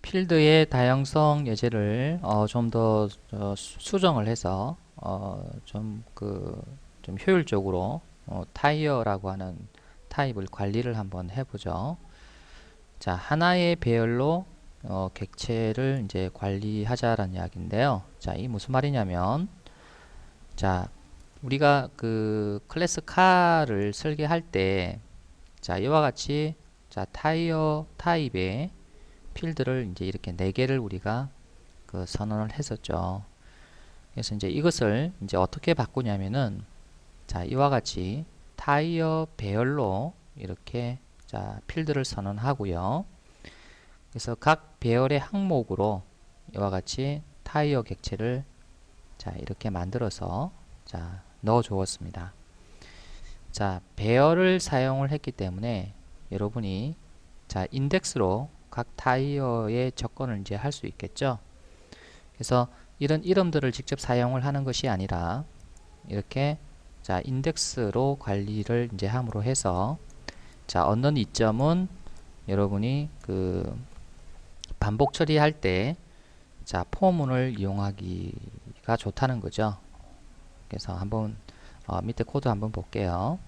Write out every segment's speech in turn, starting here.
필드의 다양성 예제를 좀 더 수정을 해서 좀 효율적으로 타이어라고 하는 타입을 관리를 한번 해보죠. 자, 하나의 배열로 객체를 이제 관리하자라는 이야기인데요. 자, 이 무슨 말이냐면, 자, 우리가 그 클래스 카를 설계할 때, 자, 이와 같이 자, 타이어 타입의 필드를 이제 이렇게 4개를 우리가 그 선언을 했었죠. 그래서 이제 이것을 이제 어떻게 바꾸냐면은 자, 이와 같이 타이어 배열로 이렇게 자, 필드를 선언하고요. 그래서 각 배열의 항목으로 이와 같이 타이어 객체를 자, 이렇게 만들어서 자, 넣어 주었습니다. 자, 배열을 사용을 했기 때문에 여러분이 자, 인덱스로 각 타이어의 접근을 이제 할 수 있겠죠. 그래서 이런 이름들을 직접 사용을 하는 것이 아니라 이렇게 자, 인덱스로 관리를 이제 함으로 해서 자, 얻는 이점은 여러분이 그 반복 처리할 때 자, 포문을 이용하기가 좋다는 거죠. 그래서 한번 밑에 코드 한번 볼게요.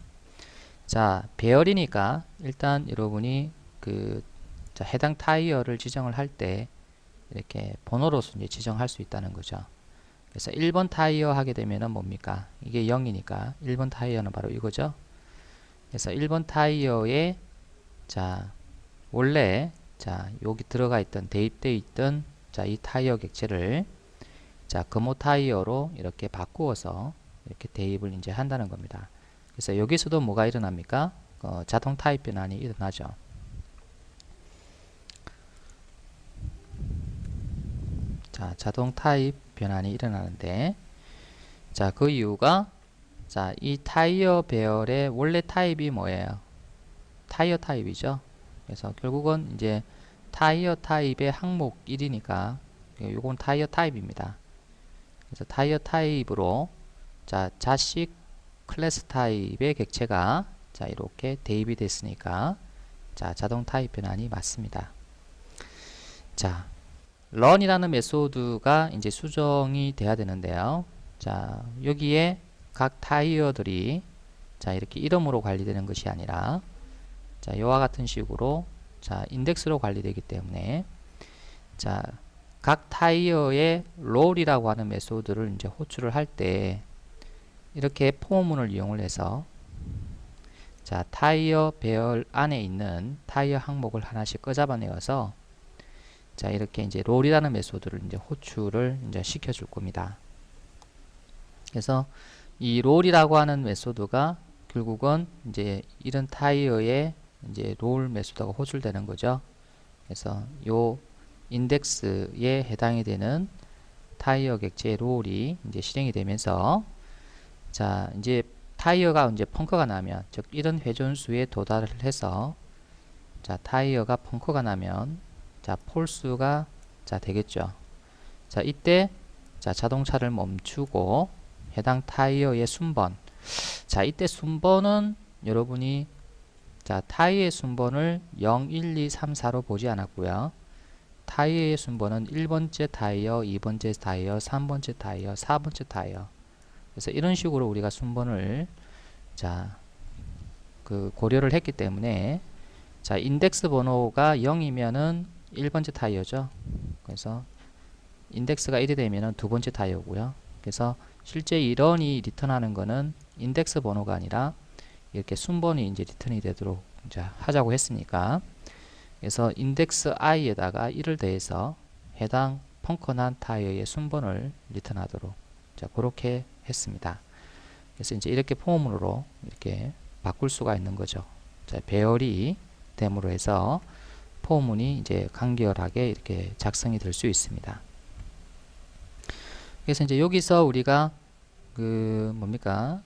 자, 배열이니까 일단 여러분이 그 자, 해당 타이어를 지정을 할 때 이렇게 번호로서 이제 지정할 수 있다는 거죠. 그래서 1번 타이어 하게 되면은 뭡니까? 이게 0이니까 1번 타이어는 바로 이거죠. 그래서 1번 타이어에 자, 원래 자, 여기 들어가 있던 대입되어 있던 자, 이 타이어 객체를 자, 금호 타이어로 이렇게 바꾸어서 이렇게 대입을 이제 한다는 겁니다. 그래서 여기서도 뭐가 일어납니까? 자동 타입 변환이 일어나죠. 자, 자동 타입 변환이 일어나는데 자, 그 이유가 자, 이 타이어 배열의 원래 타입이 뭐예요? 타이어 타입이죠. 그래서 결국은 이제 타이어 타입의 항목 1이니까 요건 타이어 타입입니다. 그래서 타이어 타입으로 자, 자식 클래스 타입의 객체가 자, 이렇게 대입이 됐으니까 자, 자동 타입 변환이 맞습니다. 자, run이라는 메소드가 이제 수정이 돼야 되는데요. 자, 여기에 각 타이어들이 자, 이렇게 이름으로 관리되는 것이 아니라 자, 이와 같은 식으로 자, 인덱스로 관리되기 때문에 자, 각 타이어의 롤이라고 하는 메소드를 이제 호출을 할 때 이렇게 포문을 이용을 해서 자, 타이어 배열 안에 있는 타이어 항목을 하나씩 꺼잡아내어서 자, 이렇게 이제 롤이라는 메소드를 이제 호출을 이제 시켜줄 겁니다. 그래서 이 롤이라고 하는 메소드가 결국은 이제 이런 타이어의 이제 롤 메소드가 호출되는 거죠. 그래서 요 인덱스에 해당이 되는 타이어 객체의 롤이 이제 실행이 되면서 자, 이제 타이어가 이제 펑크가 나면 즉 이런 회전수에 도달을 해서 자, 타이어가 펑크가 나면 자, 폴수가 자, 되겠죠. 자, 이때 자, 자동차를 멈추고 해당 타이어의 순번 자, 이때 순번은 여러분이 자, 타이어의 순번을 0, 1, 2, 3, 4로 보지 않았고요. 타이어의 순번은 1번째 타이어, 2번째 타이어, 3번째 타이어, 4번째 타이어. 그래서 이런 식으로 우리가 순번을 자, 그 고려를 했기 때문에 자, 인덱스 번호가 0이면은 1번째 타이어죠. 그래서 인덱스가 1이 되면은 두 번째 타이어고요. 그래서 실제 이런이 리턴하는 거는 인덱스 번호가 아니라 이렇게 순번이 이제 리턴이 되도록 이제 하자고 했으니까 그래서 인덱스 i에다가 1을 더해서 해당 펑크난 타이어의 순번을 리턴하도록 자, 그렇게 했습니다. 그래서 이제 이렇게 포문으로 이렇게 바꿀 수가 있는 거죠. 자, 배열이 됨으로 해서 포문이 이제 간결하게 이렇게 작성이 될 수 있습니다. 그래서 이제 여기서 우리가 그 뭡니까?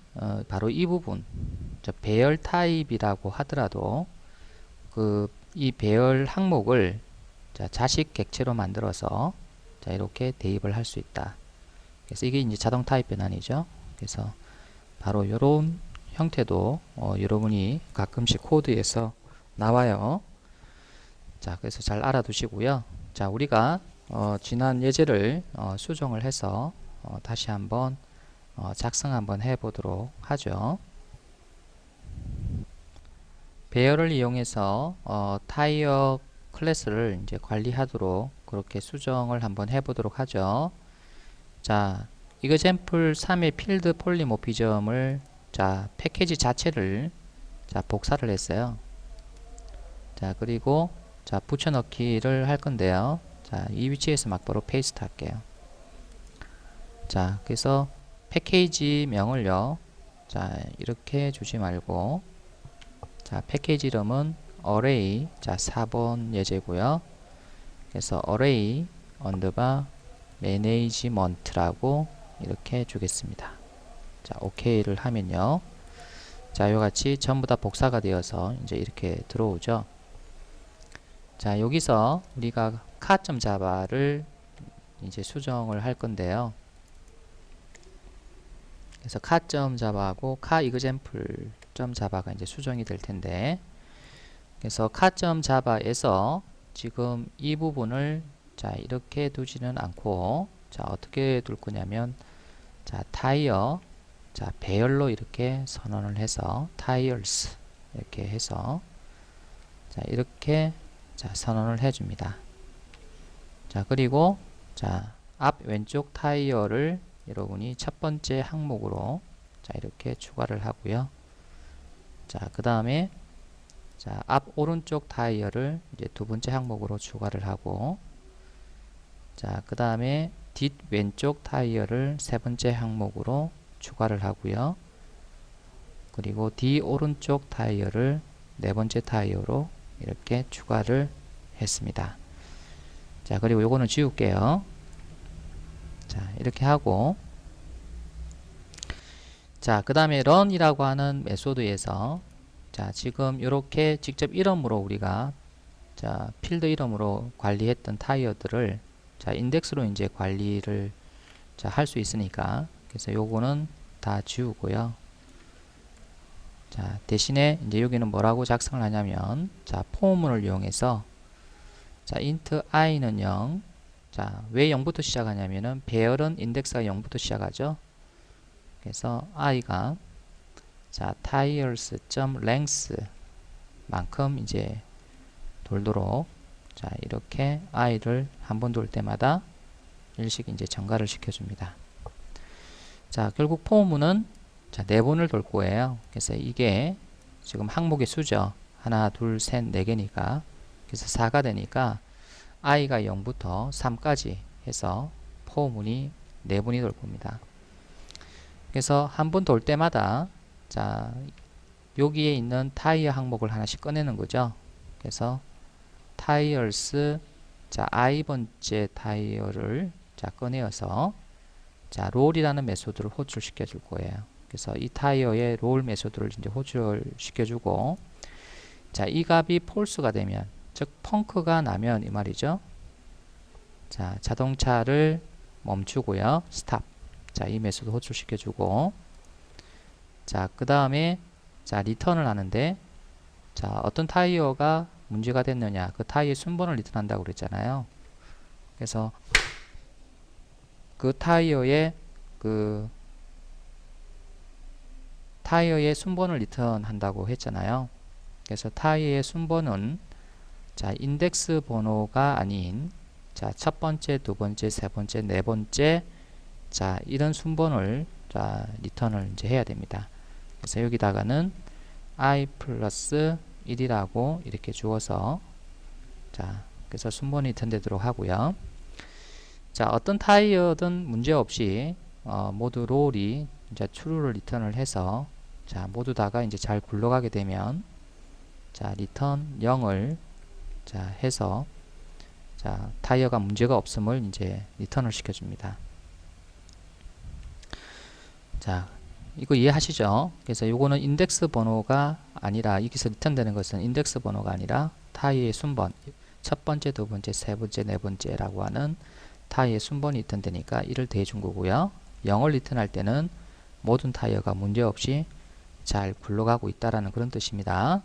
바로 이 부분 배열 타입이라고 하더라도 그 이 배열 항목을 자, 자식 객체로 만들어서 자, 이렇게 대입을 할 수 있다. 그래서 이게 이제 자동 타입 변환이죠. 그래서 바로 이런 형태도 여러분이 가끔씩 코드에서 나와요. 자, 그래서 잘 알아두시고요. 자, 우리가 지난 예제를 수정을 해서 다시 한번 작성 한번 해보도록 하죠. 배열을 이용해서 타이어 클래스를 이제 관리하도록 그렇게 수정을 한번 해보도록 하죠. 자, 이그젬플 3의 필드 폴리모피즘을 자, 패키지 자체를 자, 복사를 했어요. 자, 그리고 자, 붙여넣기를 할 건데요. 자, 이 위치에서 막바로 페이스트 할게요. 자, 그래서 패키지 명을요. 자, 이렇게 주지 말고 자, 패키지 이름은 array 자, 4번 예제고요. 그래서 array 언더바 management라고 이렇게 주겠습니다. 자, OK를 하면요. 자, 요같이 전부 다 복사가 되어서 이제 이렇게 들어오죠. 자, 여기서 우리가 car.java를 이제 수정을 할 건데요. 그래서 car.java하고 carExample.java가 이제 수정이 될 텐데, 그래서 car.java에서 지금 이 부분을 자, 이렇게 두지는 않고, 자, 어떻게 둘 거냐면, 자, 타이어, 자, 배열로 이렇게 선언을 해서, tires, 이렇게 해서, 자, 이렇게, 자, 선언을 해줍니다. 자, 그리고, 자, 앞 왼쪽 타이어를 여러분이 첫 번째 항목으로, 자, 이렇게 추가를 하고요. 자, 그 다음에, 자, 앞 오른쪽 타이어를 이제 두 번째 항목으로 추가를 하고, 자, 그 다음에 뒷 왼쪽 타이어를 세 번째 항목으로 추가를 하고요. 그리고 뒤 오른쪽 타이어를 네 번째 타이어로 이렇게 추가를 했습니다. 자, 그리고 요거는 지울게요. 자, 이렇게 하고, 자, 그 다음에 run이라고 하는 메소드에서 자, 지금 이렇게 직접 이름으로 우리가 자, 필드 이름으로 관리했던 타이어들을 자, 인덱스로 이제 관리를 자, 할 수 있으니까 그래서 요거는 다 지우고요. 자, 대신에 이제 여기는 뭐라고 작성을 하냐면 자, 포문을 이용해서 자, int i는 0. 자, 왜 0부터 시작하냐면은 배열은 인덱스가 0부터 시작하죠. 그래서 i가 자, tires.length 만큼 이제 돌도록 자, 이렇게 i를 한 번 돌 때마다 일씩 이제 증가를 시켜줍니다. 자, 결국 포문은 자, 4번을 돌 거예요. 그래서 이게 지금 항목의 수죠. 하나, 둘, 셋, 4개니까. 그래서 4가 되니까 i가 0부터 3까지 해서 포문이 4번이 돌 겁니다. 그래서 한 번 돌 때마다 자, 여기에 있는 타이어 항목을 하나씩 꺼내는 거죠. 그래서 tires 자, i번째 타이어를 자, 꺼내어서 자, 롤이라는 메소드를 호출시켜 줄 거예요. 그래서 이 타이어의 롤 메소드를 이제 호출시켜 주고 자, 이 값이 false가 되면 즉 펑크가 나면 이 말이죠. 자, 자동차를 멈추고요. stop. 자, 이 메소드 호출시켜 주고 자, 그 다음에 자, 리턴을 하는데 자, 어떤 타이어가 문제가 됐느냐 그 타이어의 순번을 리턴한다고 그랬잖아요. 그래서 그 타이어의 순번을 리턴한다고 했잖아요. 그래서 타이어의 순번은 자, 인덱스 번호가 아닌 자, 첫 번째, 두 번째, 세 번째, 네 번째 자, 이런 순번을 자, 리턴을 이제 해야 됩니다. 그래서 여기다가는 i 플러스 1이라고 이렇게 주어서 자, 그래서 순번이 리턴되도록 하고요. 자, 어떤 타이어든 문제없이 모두 롤이 이제 true를 리턴을 해서 자, 모두 다가 이제 잘 굴러가게 되면 자, 리턴 0을 자, 해서 자, 타이어가 문제가 없음을 이제 리턴을 시켜줍니다. 자, 이거 이해하시죠? 그래서 요거는 인덱스 번호가 아니라 여기서 리턴되는 것은 인덱스 번호가 아니라 타이어의 순번 첫 번째, 두 번째, 세 번째, 네 번째라고 하는 타이어의 순번이 리턴되니까 이를 대준 거고요. 0을 리턴할 때는 모든 타이어가 문제없이 잘 굴러가고 있다라는 그런 뜻입니다.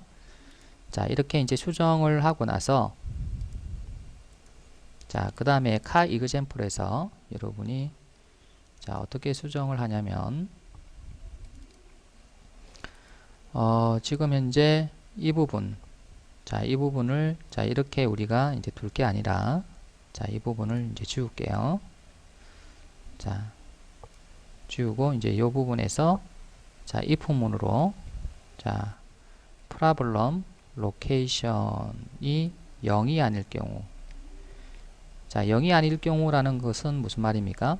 자, 이렇게 이제 수정을 하고 나서 자, 그 다음에 카 이그젬플에서 여러분이 자, 어떻게 수정을 하냐면 지금 현재 이 부분 자, 이 부분을 자, 이렇게 우리가 이제 둘 게 아니라 자, 이 부분을 이제 지울게요. 자, 지우고 이제 이 부분에서 자, if 문으로 자, problem location이 0이 아닐 경우 자, 0이 아닐 경우라는 것은 무슨 말입니까?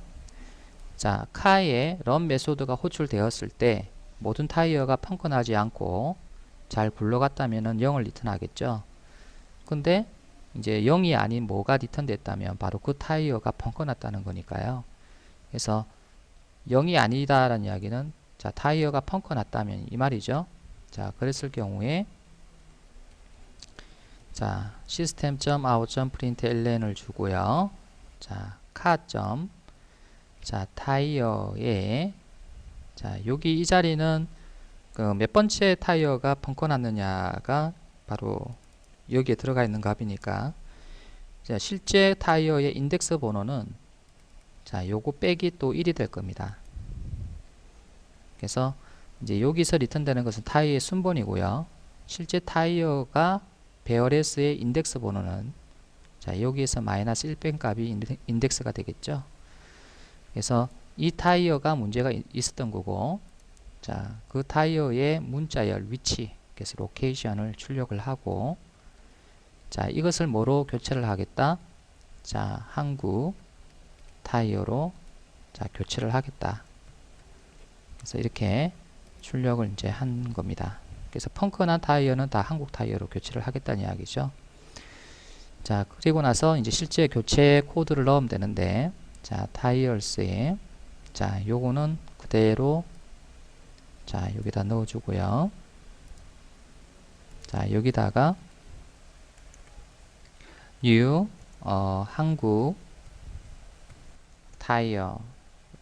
자, 카에 run 메소드가 호출되었을 때 모든 타이어가 펑크나지 않고 잘 굴러갔다면 0을 리턴하겠죠. 근데 이제 0이 아닌 뭐가 리턴됐다면 바로 그 타이어가 펑크났다는 거니까요. 그래서 0이 아니다라는 이야기는 자, 타이어가 펑크났다면 이 말이죠. 자, 그랬을 경우에 자, system.out.println을 주고요. 자, 카. 자, 타이어에 자, 여기 이 자리는 그 몇 번째 타이어가 펑크났느냐가 바로 여기에 들어가 있는 값이니까 자, 실제 타이어의 인덱스 번호는 자, 요거 빼기 또 1이 될 겁니다. 그래서 이제 여기서 리턴되는 것은 타이어의 순번이고요. 실제 타이어가 배열S의 인덱스 번호는 자, 여기에서 마이너스 1 뺀 값이 인덱스가 되겠죠. 그래서 이 타이어가 문제가 있었던 거고 자, 그 타이어의 문자열 위치 그래서 로케이션을 출력을 하고 자, 이것을 뭐로 교체를 하겠다? 자, 한국 타이어로 자, 교체를 하겠다. 그래서 이렇게 출력을 이제 한 겁니다. 그래서 펑크난 타이어는 다 한국 타이어로 교체를 하겠다는 이야기죠. 자, 그리고 나서 이제 실제 교체 코드를 넣으면 되는데 자, 타이어스에 자, 요거는 그대로 자, 여기다 넣어 주고요. 자, 여기다가 new 한국 타이어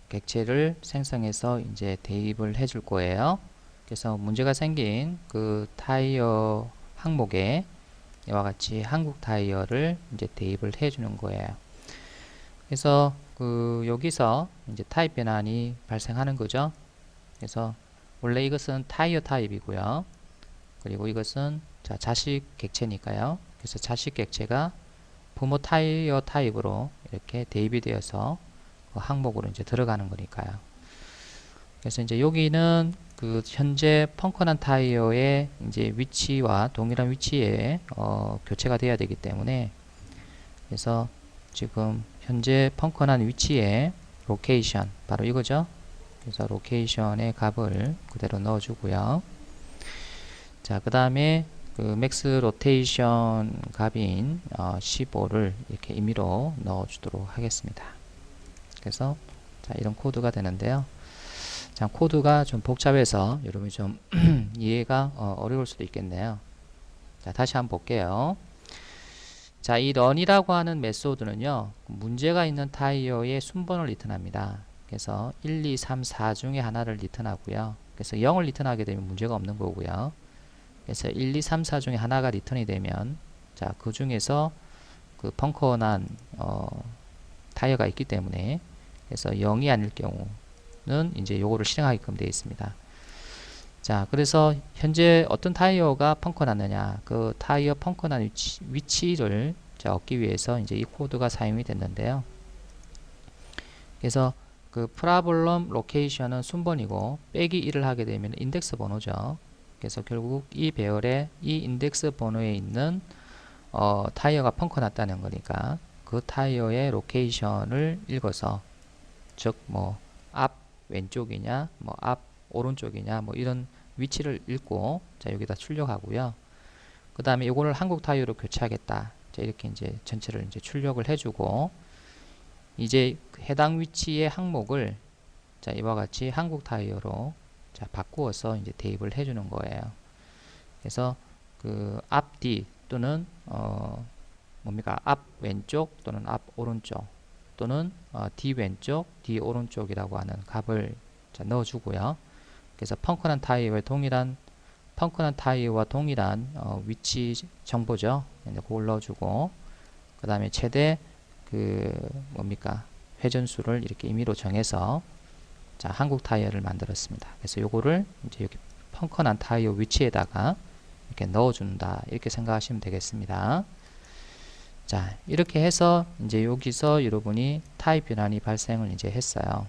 객체를 생성해서 이제 대입을 해 줄 거예요. 그래서 문제가 생긴 그 타이어 항목에 이와 같이 한국 타이어를 이제 대입을 해 주는 거예요. 그래서 그 여기서 이제 타입 변환이 발생하는 거죠. 그래서 원래 이것은 타이어 타입이고요. 그리고 이것은 자, 자식 객체니까요. 그래서 자식 객체가 부모 타이어 타입으로 이렇게 대입이 되어서 그 항목으로 이제 들어가는 거니까요. 그래서 이제 여기는 그 현재 펑크난 타이어의 이제 위치와 동일한 위치에 교체가 돼야 되기 때문에 그래서 지금 현재 펑크난 위치에 로케이션 바로 이거죠. 그래서 로케이션의 값을 그대로 넣어 주고요. 자, 그 다음에 그 맥스 로테이션 값인 15를 이렇게 임의로 넣어 주도록 하겠습니다. 그래서 자, 이런 코드가 되는데요. 자, 코드가 좀 복잡해서 여러분이 좀 이해가 어려울 수도 있겠네요. 자, 다시 한번 볼게요. 자, 이 run이라고 하는 메소드는요, 문제가 있는 타이어의 순번을 리턴합니다. 그래서 1, 2, 3, 4 중에 하나를 리턴하고요. 그래서 0을 리턴하게 되면 문제가 없는 거고요. 그래서 1, 2, 3, 4 중에 하나가 리턴이 되면 자, 그 중에서 그 펑크난 타이어가 있기 때문에 그래서 0이 아닐 경우는 이제 요거를 실행하게끔 되어 있습니다. 자, 그래서 현재 어떤 타이어가 펑크났느냐 그 타이어 펑크난 위치를 자, 얻기 위해서 이제 이 코드가 사용이 됐는데요. 그래서 그 problem location은 순번이고 빼기 1을 하게 되면 인덱스 번호죠. 그래서 결국 이 배열에 이 인덱스 번호에 있는 타이어가 펑크났다는 거니까 그 타이어의 로케이션을 읽어서 즉 뭐 앞 왼쪽이냐 뭐 앞 오른쪽이냐 뭐 이런 위치를 읽고 자, 여기다 출력하고요. 그 다음에 이거를 한국 타이어로 교체하겠다. 자, 이렇게 이제 전체를 이제 출력을 해주고 이제 해당 위치의 항목을 자, 이와 같이 한국 타이어로 자, 바꾸어서 이제 대입을 해주는 거예요. 그래서 그 앞뒤 또는 뭡니까 앞 왼쪽 또는 앞 오른쪽 또는 뒤 왼쪽 뒤 오른쪽이라고 하는 값을 자, 넣어주고요. 그래서 펑크난 타이어의 동일한 펑크난 타이어와 동일한 위치 정보죠. 그걸 넣어주고, 그 다음에 최대 뭡니까? 회전수를 이렇게 임의로 정해서 자, 한국 타이어를 만들었습니다. 그래서 요거를 이제 여기 펑크난 타이어 위치에다가 이렇게 넣어준다. 이렇게 생각하시면 되겠습니다. 자, 이렇게 해서 이제 여기서 여러분이 타입 변환이 발생을 이제 했어요.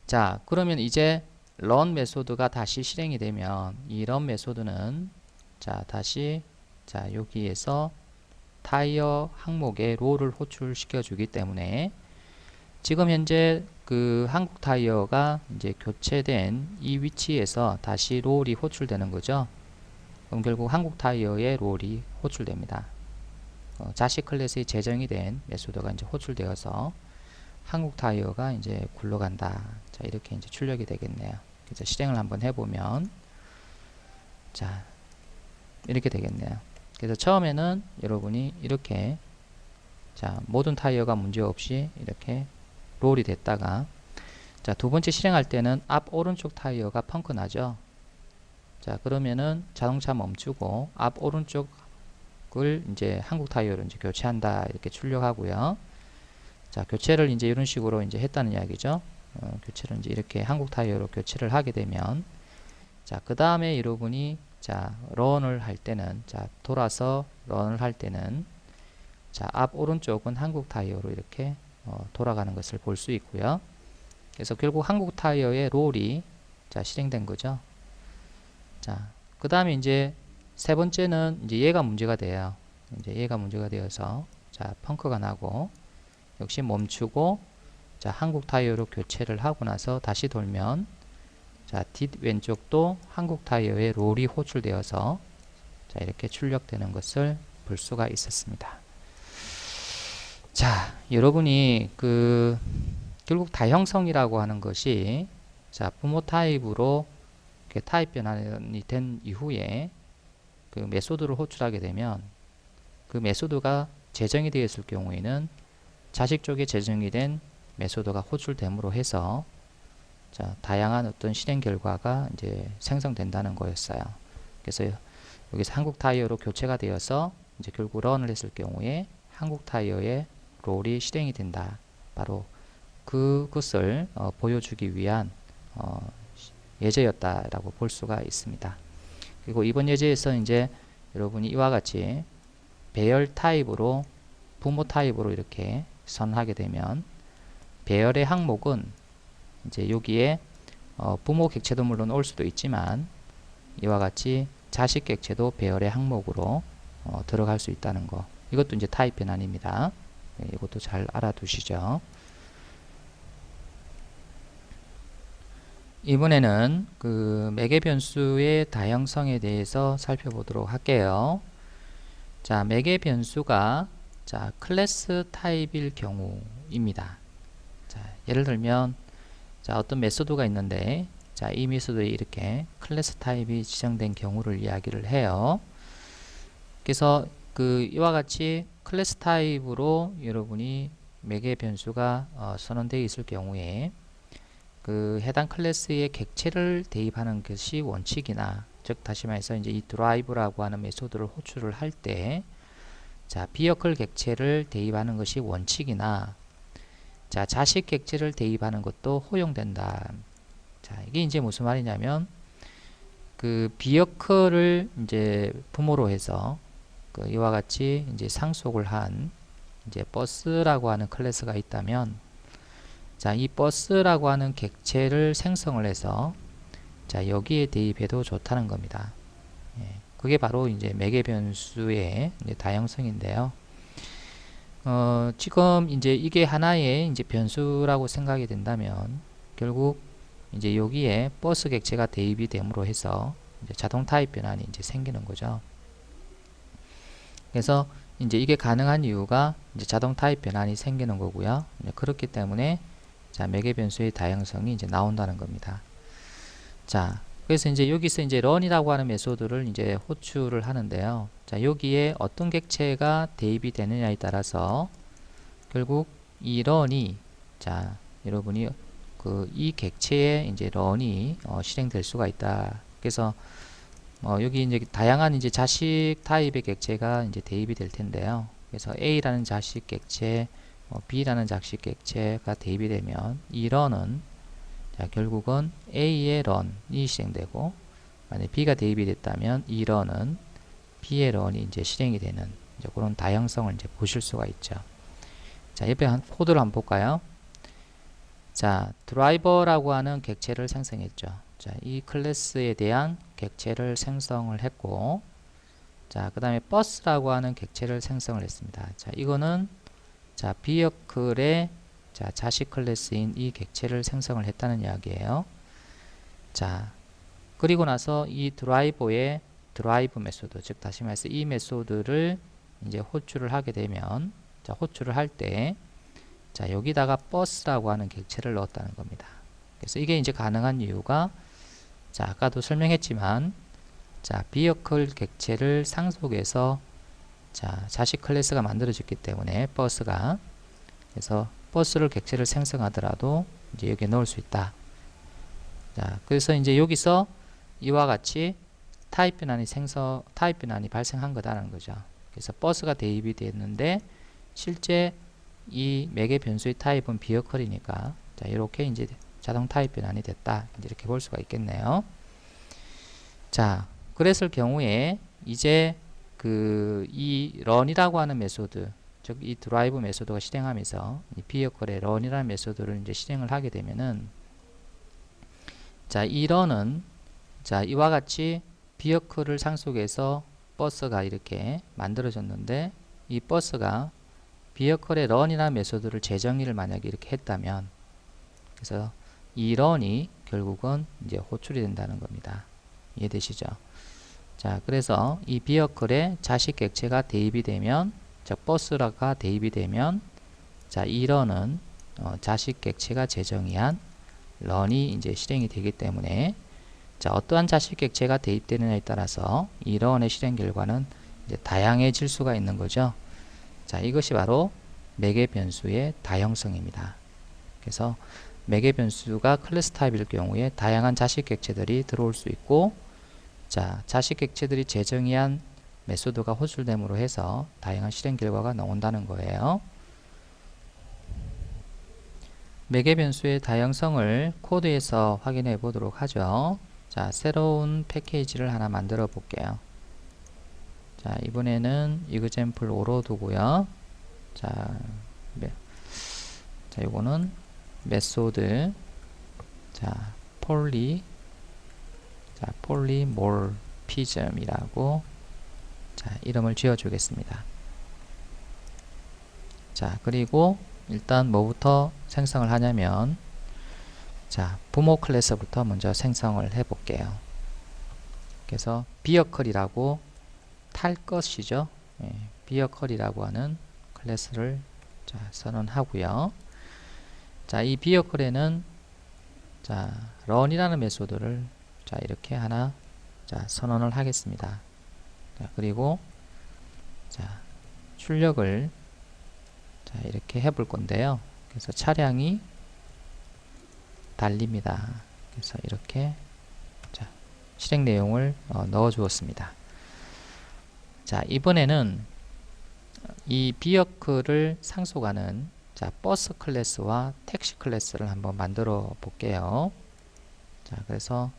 자, 그러면 이제 run 메소드가 다시 실행이 되면 이 run 메소드는 자, 다시 자, 여기에서 타이어 항목에 롤을 호출시켜 주기 때문에 지금 현재 한국 타이어가 이제 교체된 이 위치에서 다시 롤이 호출되는 거죠. 그럼 결국 한국 타이어의 롤이 호출됩니다. 자식 클래스에 제정이 된 메소드가 이제 호출되어서 한국 타이어가 이제 굴러간다. 자, 이렇게 이제 출력이 되겠네요. 그래서 실행을 한번 해보면 자, 이렇게 되겠네요. 그래서 처음에는 여러분이 이렇게 자, 모든 타이어가 문제없이 이렇게 롤이 됐다가 자, 두 번째 실행할 때는 앞 오른쪽 타이어가 펑크 나죠. 자, 그러면은 자동차 멈추고 앞 오른쪽을 이제 한국 타이어로 이제 교체한다. 이렇게 출력하고요. 자, 교체를 이제 이런 식으로 이제 했다는 이야기죠. 교체를 이제 이렇게 한국 타이어로 교체를 하게 되면 자, 그 다음에 여러분이 자, 런을 할 때는 자, 돌아서 런을 할 때는 자, 앞 오른쪽은 한국 타이어로 이렇게 돌아가는 것을 볼 수 있고요. 그래서 결국 한국 타이어의 롤이 자, 실행된 거죠. 자, 그 다음에 이제 세 번째는 이제 얘가 문제가 돼요. 이제 얘가 문제가 되어서 자, 펑크가 나고 역시 멈추고 자, 한국 타이어로 교체를 하고 나서 다시 돌면 자, 뒷 왼쪽도 한국 타이어의 롤이 호출되어서 자, 이렇게 출력되는 것을 볼 수가 있었습니다. 자, 여러분이 결국 다형성이라고 하는 것이 자, 부모 타입으로 타입 변환이 된 이후에 그 메소드를 호출하게 되면 그 메소드가 제정이 되어 있을 경우에는 자식 쪽에 제정이 된 메소드가 호출됨으로 해서 자, 다양한 어떤 실행 결과가 이제 생성된다는 거였어요. 그래서 여기서 한국 타이어로 교체가 되어서 이제 결국 런을 했을 경우에 한국 타이어의 롤이 실행이 된다. 바로 그것을 보여주기 위한 예제였다라고 볼 수가 있습니다. 그리고 이번 예제에서 이제 여러분이 이와 같이 배열 타입으로 부모 타입으로 이렇게 선하게 되면 배열의 항목은 이제 여기에 부모 객체도 물론 올 수도 있지만 이와 같이 자식 객체도 배열의 항목으로 들어갈 수 있다는 거. 이것도 이제 타입 변환입니다. 네, 이것도 잘 알아두시죠. 이번에는 매개 변수의 다형성에 대해서 살펴보도록 할게요. 자, 매개 변수가 자, 클래스 타입일 경우입니다. 자, 예를 들면 자, 어떤 메소드가 있는데 자, 이 메소드에 이렇게 클래스 타입이 지정된 경우를 이야기를 해요. 그래서 이와 같이 클래스 타입으로 여러분이 매개 변수가 선언되어 있을 경우에 해당 클래스의 객체를 대입하는 것이 원칙이나, 즉 다시 말해서 이제 이 드라이브라고 하는 메소드를 호출을 할 때 자, 비어클 객체를 대입하는 것이 원칙이나 자, 자식 객체를 대입하는 것도 허용된다. 자, 이게 이제 무슨 말이냐면 비어클을 이제 부모로 해서 이와 같이 이제 상속을 한 이제 버스라고 하는 클래스가 있다면 자, 이 버스라고 하는 객체를 생성을 해서 자, 여기에 대입해도 좋다는 겁니다. 예, 그게 바로 이제 매개 변수의 이제 다형성인데요. 지금 이제 이게 하나의 이제 변수라고 생각이 된다면 결국 이제 여기에 버스 객체가 대입이 됨으로 해서 이제 자동 타입 변환이 이제 생기는 거죠. 그래서 이제 이게 가능한 이유가 이제 자동 타입 변환이 생기는 거고요. 그렇기 때문에 자, 매개 변수의 다양성이 이제 나온다는 겁니다. 자, 그래서 이제 여기서 이제 run이라고 하는 메소드를 이제 호출을 하는데요. 자, 여기에 어떤 객체가 대입이 되느냐에 따라서 결국 이 run이 자, 여러분이 이 객체에 이제 run이 실행될 수가 있다. 그래서 여기 이제 다양한 이제 자식 타입의 객체가 이제 대입이 될 텐데요. 그래서 A라는 자식 객체, B라는 자식 객체가 대입이 되면 이 런은 자, 결국은 A의 런이 실행되고, 만약 B가 대입이 됐다면 이 런은 B의 런이 이제 실행이 되는 이제 그런 다양성을 이제 보실 수가 있죠. 자, 옆에 코드를 한번 볼까요? 자, 드라이버라고 하는 객체를 생성했죠. 자, 이 클래스에 대한 객체를 생성을 했고, 자, 그 다음에 버스라고 하는 객체를 생성을 했습니다. 자, 이거는 자, 비어클의 자, 자식 클래스인 이 객체를 생성을 했다는 이야기예요. 자, 그리고 나서 이 드라이버의 드라이브 메소드, 즉 다시 말해서 이 메소드를 이제 호출을 하게 되면, 자, 호출을 할 때, 자, 여기다가 버스라고 하는 객체를 넣었다는 겁니다. 그래서 이게 이제 가능한 이유가, 자, 아까도 설명했지만, 자, 비어클 객체를 상속해서 자, 자식 클래스가 만들어졌기 때문에 버스가, 그래서 버스를 객체를 생성하더라도 이제 여기에 넣을 수 있다. 자, 그래서 이제 여기서 이와 같이 타입 변환이 발생한 거다라는 거죠. 그래서 버스가 대입이 됐는데 실제 이 매개 변수의 타입은 비어클이니까, 자, 이렇게 이제 자동 타입 변환이 됐다. 이렇게 볼 수가 있겠네요. 자, 그랬을 경우에 이제 이 run이라고 하는 메소드, 즉 이 드라이브 메소드가 실행하면서 이 비어클의 run이라는 메소드를 이제 실행을 하게 되면은, 자, 이 run은 자, 이와 같이 비어클을 상속해서 버스가 이렇게 만들어졌는데, 이 버스가 비어클의 run이라는 메소드를 재정의를 만약에 이렇게 했다면, 그래서 이 run이 결국은 이제 호출이 된다는 겁니다. 이해되시죠? 자, 그래서 이 비어클의 자식 객체가 대입이 되면, 즉 버스가 대입이 되면, 자, 이 run은 자식 객체가 재정의한 run이 이제 실행이 되기 때문에, 자, 어떠한 자식 객체가 대입되느냐에 따라서 이 run의 실행 결과는 이제 다양해질 수가 있는 거죠. 자, 이것이 바로 매개 변수의 다형성입니다. 그래서 매개 변수가 클래스 타입일 경우에 다양한 자식 객체들이 들어올 수 있고, 자, 자식 객체들이 재정의한 메소드가 호출됨으로 해서 다양한 실행 결과가 나온다는 거예요. 매개 변수의 다양성을 코드에서 확인해 보도록 하죠. 자, 새로운 패키지를 하나 만들어 볼게요. 자, 이번에는 example5로 두고요. 자, 요거는 메소드, 자, polymorphism이라고 자, 이름을 지어 주겠습니다. 자, 그리고 일단 뭐부터 생성을 하냐면, 자, 부모 클래스부터 먼저 생성을 해 볼게요. 그래서 비어클이라고 탈 것이죠. 예, 비어클이라고 하는 클래스를 자, 선언하고요. 자, 이 비어클에는 자, run이라는 메소드를 자, 이렇게 하나 자, 선언을 하겠습니다. 자, 그리고 자, 출력을 자, 이렇게 해볼 건데요. 그래서 차량이 달립니다. 그래서 이렇게 자, 실행 내용을 넣어 주었습니다. 자, 이번에는 이 비어클을 상속하는 자, 버스 클래스와 택시 클래스를 한번 만들어 볼게요. 자, 그래서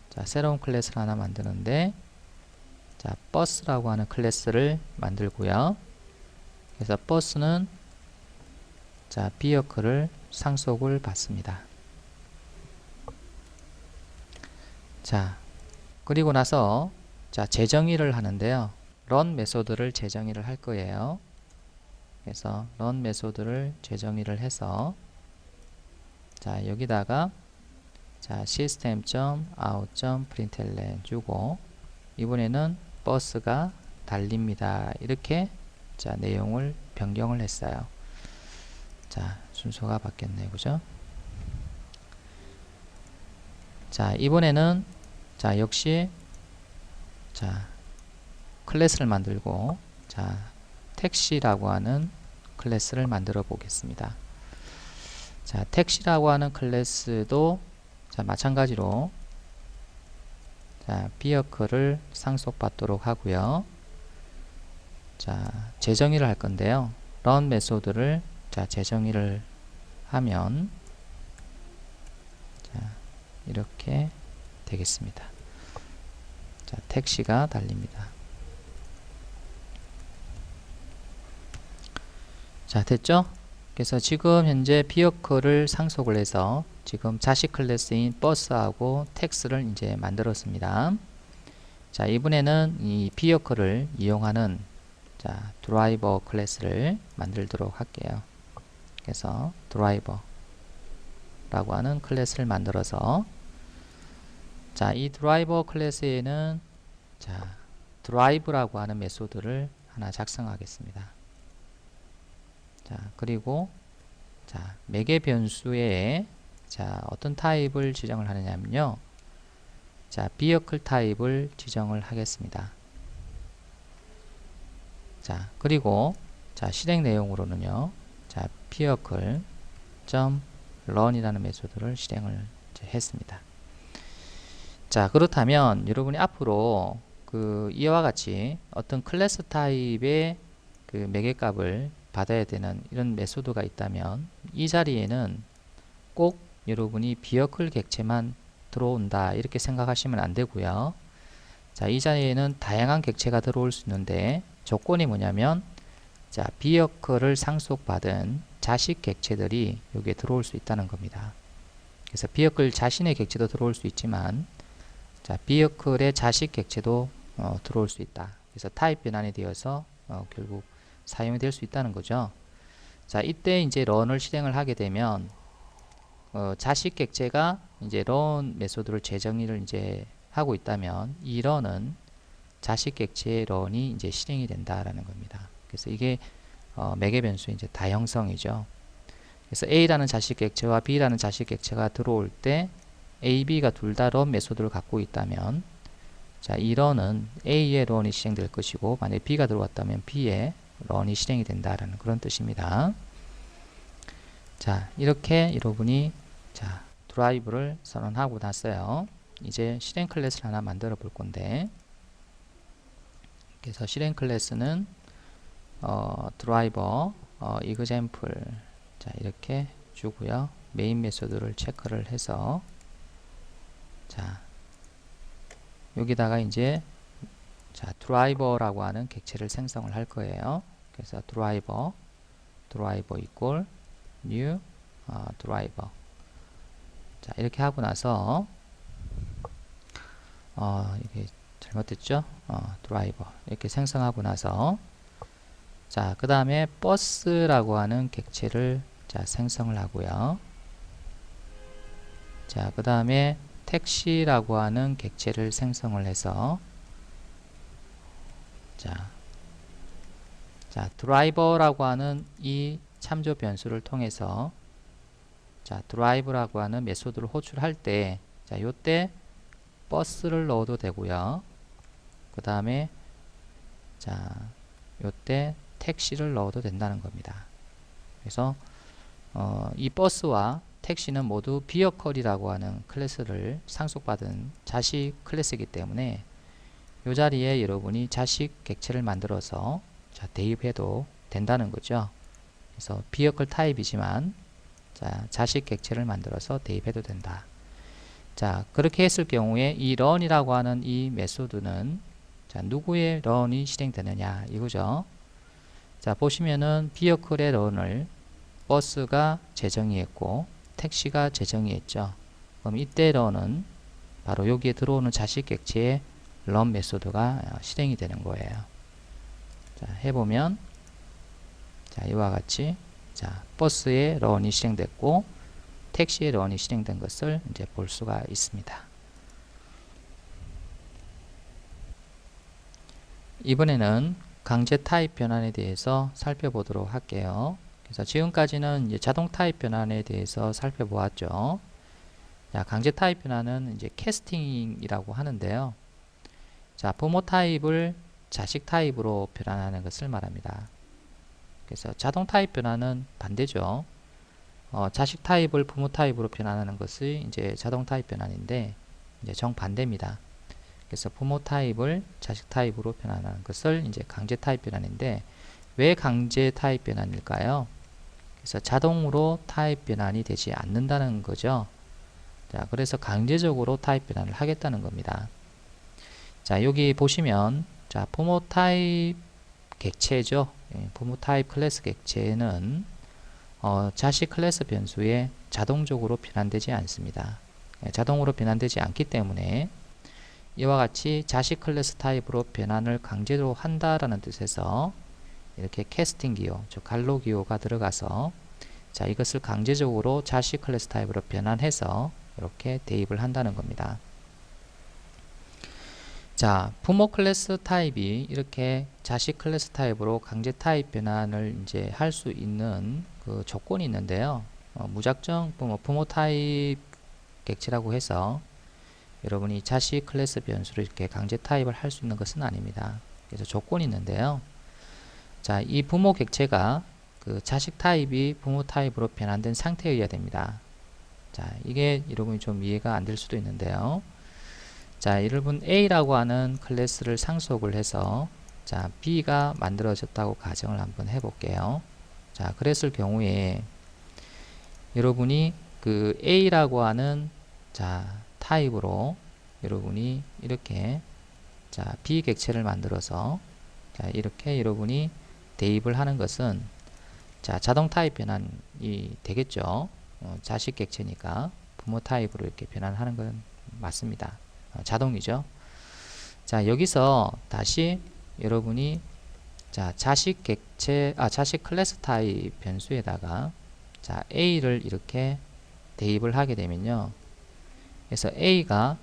자, 새로운 클래스를 하나 만드는데, 자, 버스라고 하는 클래스를 만들고요. 그래서 버스는 자, 비어클을 상속을 받습니다. 자, 그리고 나서 자, 재정의를 하는데요. run 메소드를 재정의를 할 거예요. 그래서 run 메소드를 재정의를 해서 자, 여기다가 자, system.out.println 주고, 이번에는 버스가 달립니다. 이렇게 자, 내용을 변경을 했어요. 자, 순서가 바뀌었네요. 그죠? 자, 이번에는 자, 역시 자, 클래스를 만들고, 자, 택시라고 하는 클래스를 만들어 보겠습니다. 자, 택시라고 하는 클래스도 자, 마찬가지로 자, 비어클을 상속받도록 하고요. 자, 재정의를 할 건데요. run 메소드를 자, 재정의를 하면 자, 이렇게 되겠습니다. 자, 택시가 달립니다. 자, 됐죠? 그래서 지금 현재 비어클을 상속을 해서 지금 자식 클래스인 버스하고 택스를 이제 만들었습니다. 자, 이번에는 이 비어클을 이용하는 자, 드라이버 클래스를 만들도록 할게요. 그래서 드라이버 라고 하는 클래스를 만들어서 자, 이 드라이버 클래스에는 자, 드라이브라고 하는 메소드를 하나 작성하겠습니다. 자, 그리고 자, 매개 변수에 자, 어떤 타입을 지정을 하느냐면요. 자, vehicle 타입을 지정을 하겠습니다. 자, 그리고 자, 실행 내용으로는요. 자, vehicle run이라는 메소드를 실행을 했습니다. 자, 그렇다면 여러분이 앞으로 그 이와 같이 어떤 클래스 타입의 그 매개값을 받아야 되는 이런 메소드가 있다면 이 자리에는 꼭 여러분이 비어클 객체만 들어온다 이렇게 생각하시면 안 되고요. 자, 이 자리에는 다양한 객체가 들어올 수 있는데 조건이 뭐냐면 자, 비어클을 상속받은 자식 객체들이 여기에 들어올 수 있다는 겁니다. 그래서 비어클 자신의 객체도 들어올 수 있지만 자, 비어클의 자식 객체도 들어올 수 있다. 그래서 타입 변환이 되어서 결국 사용이 될 수 있다는 거죠. 자, 이때 이제 런을 실행을 하게 되면 자식 객체가 이제 런 메소드를 재정의를 이제 하고 있다면 이 런은 자식 객체의 런이 이제 실행이 된다라는 겁니다. 그래서 이게 매개 변수의 이제 다형성이죠. 그래서 A라는 자식 객체와 B라는 자식 객체가 들어올 때 A, B가 둘 다 런 메소드를 갖고 있다면 자, 이 런은 A의 런이 실행될 것이고 만약에 B가 들어왔다면 B의 런이 실행이 된다라는 그런 뜻입니다. 자, 이렇게 여러분이 자, 드라이브를 선언하고 났어요. 이제 실행 클래스를 하나 만들어 볼 건데 그래서 실행 클래스는 드라이버 example 자, 이렇게 주고요. 메인 메소드를 체크를 해서 자, 여기다가 이제 자, 드라이버라고 하는 객체를 생성을 할 거예요. 그래서 드라이버 equal new 드라이버 자, 이렇게 하고 나서 이게 잘못됐죠? 드라이버 이렇게 생성하고 나서 자, 그 다음에 버스라고 하는 객체를 자, 생성을 하고요. 자, 그 다음에 택시라고 하는 객체를 생성을 해서 자, 드라이버라고 하는 이 참조 변수를 통해서 자, 드라이브라고 하는 메소드를 호출할 때 자, 요때 버스를 넣어도 되고요. 그 다음에 자, 요때 택시를 넣어도 된다는 겁니다. 그래서 이 버스와 택시는 모두 비어컬이라고 하는 클래스를 상속받은 자식 클래스이기 때문에 이 자리에 여러분이 자식 객체를 만들어서 자, 대입해도 된다는 거죠. 그래서 비어컬 타입이지만 자, 자식 객체를 만들어서 대입해도 된다. 자, 그렇게 했을 경우에 이 run이라고 하는 이 메소드는 자, 누구의 run이 실행되느냐 이거죠. 자, 보시면은 비어클의 run을 버스가 재정의했고 택시가 재정의했죠. 그럼 이때 run은 바로 여기에 들어오는 자식 객체의 run 메소드가 실행이 되는 거예요. 자, 해보면 자, 이와 같이 자, 버스의 run이 실행됐고 택시의 run이 실행된 것을 이제 볼 수가 있습니다. 이번에는 강제 타입 변환에 대해서 살펴보도록 할게요. 그래서 지금까지는 이제 자동 타입 변환에 대해서 살펴보았죠. 자, 강제 타입 변환은 이제 캐스팅이라고 하는데요. 자, 부모 타입을 자식 타입으로 변환하는 것을 말합니다. 그래서 자동 타입 변환은 반대죠. 자식 타입을 부모 타입으로 변환하는 것이 이제 자동 타입 변환인데 이제 정반대입니다. 그래서 부모 타입을 자식 타입으로 변환하는 것을 이제 강제 타입 변환인데, 왜 강제 타입 변환일까요? 그래서 자동으로 타입 변환이 되지 않는다는 거죠. 자, 그래서 강제적으로 타입 변환을 하겠다는 겁니다. 자, 여기 보시면, 자, 부모 타입 객체죠. 부모 타입 클래스 객체는 자식 클래스 변수에 자동적으로 변환되지 않습니다. 자동으로 변환되지 않기 때문에 이와 같이 자식 클래스 타입으로 변환을 강제로 한다라는 뜻에서 이렇게 캐스팅 기호, 즉 갈로 기호가 들어가서, 자, 이것을 강제적으로 자식 클래스 타입으로 변환해서 이렇게 대입을 한다는 겁니다. 자, 부모 클래스 타입이 이렇게 자식 클래스 타입으로 강제 타입 변환을 이제 할 수 있는 그 조건이 있는데요. 무작정 부모 타입 객체라고 해서 여러분이 자식 클래스 변수를 이렇게 강제 타입을 할 수 있는 것은 아닙니다. 그래서 조건이 있는데요. 자, 이 부모 객체가 그 자식 타입이 부모 타입으로 변환된 상태여야 됩니다. 자, 이게 여러분이 좀 이해가 안 될 수도 있는데요. 자, 여러분 A라고 하는 클래스를 상속을 해서, 자, B가 만들어졌다고 가정을 한번 해볼게요. 자, 그랬을 경우에 여러분이 그 A라고 하는, 자, 타입으로 여러분이 이렇게, 자, B 객체를 만들어서, 자, 이렇게 여러분이 대입을 하는 것은, 자, 자동 타입 변환이 되겠죠. 자식 객체니까 부모 타입으로 이렇게 변환하는 건 맞습니다. 자동이죠. 자, 여기서 다시 여러분이, 자, 자식 클래스 타입 변수에다가, 자, A를 이렇게 대입을 하게 되면요. 그래서 A가,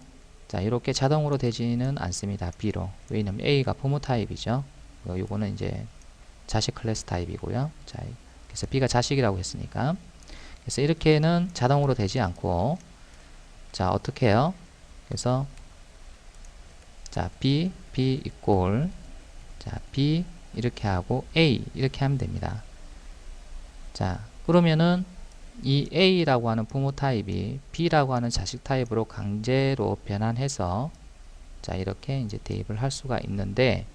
자, 이렇게 자동으로 되지는 않습니다. B로. 왜냐면 A가 부모 타입이죠. 요거는 이제 자식 클래스 타입이고요. 자, 그래서 B가 자식이라고 했으니까. 그래서 이렇게는 자동으로 되지 않고, 자, 어떻게 해요? 그래서, 자, B 이꼴, 자, B 이렇게 하고 A 이렇게 하면 됩니다. 자, 그러면은 이 A라고 하는 부모 타입이 B라고 하는 자식 타입으로 강제로 변환해서, 자, 이렇게 이제 대입을 할 수가 있는데,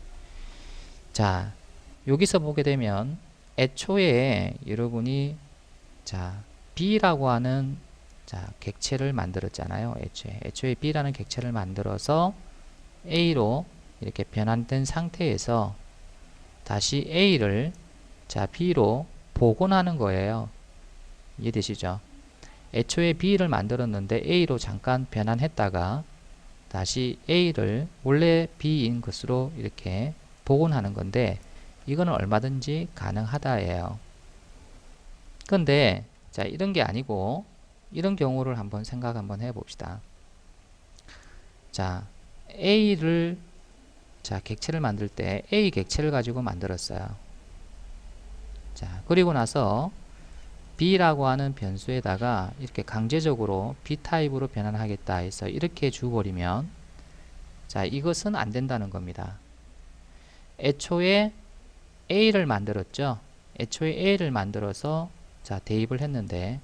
자, 여기서 보게 되면 애초에 여러분이, 자, B라고 하는, 자, 객체를 만들었잖아요. 애초에 B라는 객체를 만들어서 A로 이렇게 변환된 상태에서 다시 A를, 자, B로 복원하는 거예요. 이해되시죠? 애초에 B를 만들었는데 A로 잠깐 변환했다가 다시 A를 원래 B인 것으로 이렇게 복원하는 건데, 이거는 얼마든지 가능하다예요. 근데, 자, 이런 게 아니고 이런 경우를 한번 생각 한번 해봅시다. 자, A를, 자, 객체를 만들 때 A 객체를 가지고 만들었어요. 자, 그리고 나서 B라고 하는 변수에다가 이렇게 강제적으로 B타입으로 변환하겠다 해서 이렇게 주버리면, 자, 이것은 안 된다는 겁니다. 애초에 A를 만들었죠. 애초에 A를 만들어서, 자, 대입을 했는데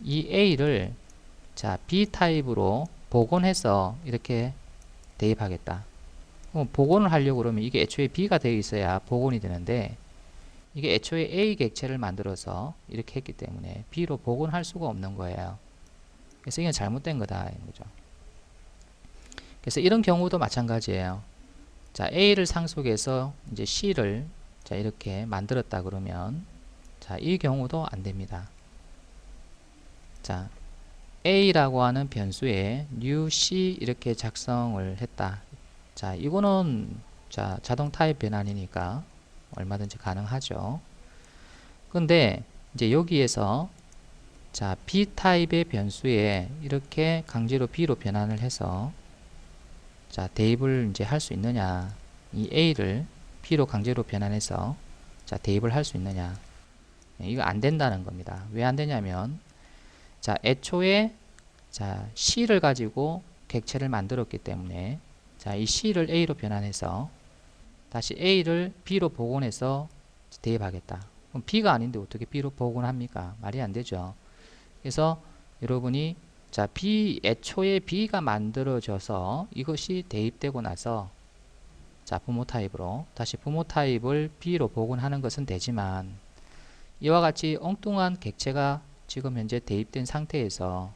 이 A를, 자, B타입으로 복원해서 이렇게 대입하겠다. 복원을 하려고 그러면 이게 애초에 B가 되어 있어야 복원이 되는데, 이게 애초에 A 객체를 만들어서 이렇게 했기 때문에 B로 복원할 수가 없는 거예요. 그래서 이건 잘못된 거다, 이런 거죠. 그래서 이런 경우도 마찬가지예요. 자, A를 상속해서 이제 C를, 자, 이렇게 만들었다 그러면, 자, 이 경우도 안 됩니다. 자, A라고 하는 변수에 new C 이렇게 작성을 했다. 자, 이거는, 자, 자동 타입 변환이니까 얼마든지 가능하죠. 근데 이제 여기에서, 자, B 타입의 변수에 이렇게 강제로 B로 변환을 해서, 자, 대입을 이제 할 수 있느냐, 이 A를 B로 강제로 변환해서, 자, 대입을 할 수 있느냐, 이거 안 된다는 겁니다. 왜 안 되냐면, 자, 애초에, 자, C를 가지고 객체를 만들었기 때문에, 자, 이 C를 A로 변환해서 다시 A를 B로 복원해서 대입하겠다. 그럼 B가 아닌데 어떻게 B로 복원합니까? 말이 안 되죠. 그래서 여러분이, 자, 애초에 B가 만들어져서 이것이 대입되고 나서 자, 부모 타입으로 다시 부모 타입을 B로 복원하는 것은 되지만 이와 같이 엉뚱한 객체가 지금 현재 대입된 상태에서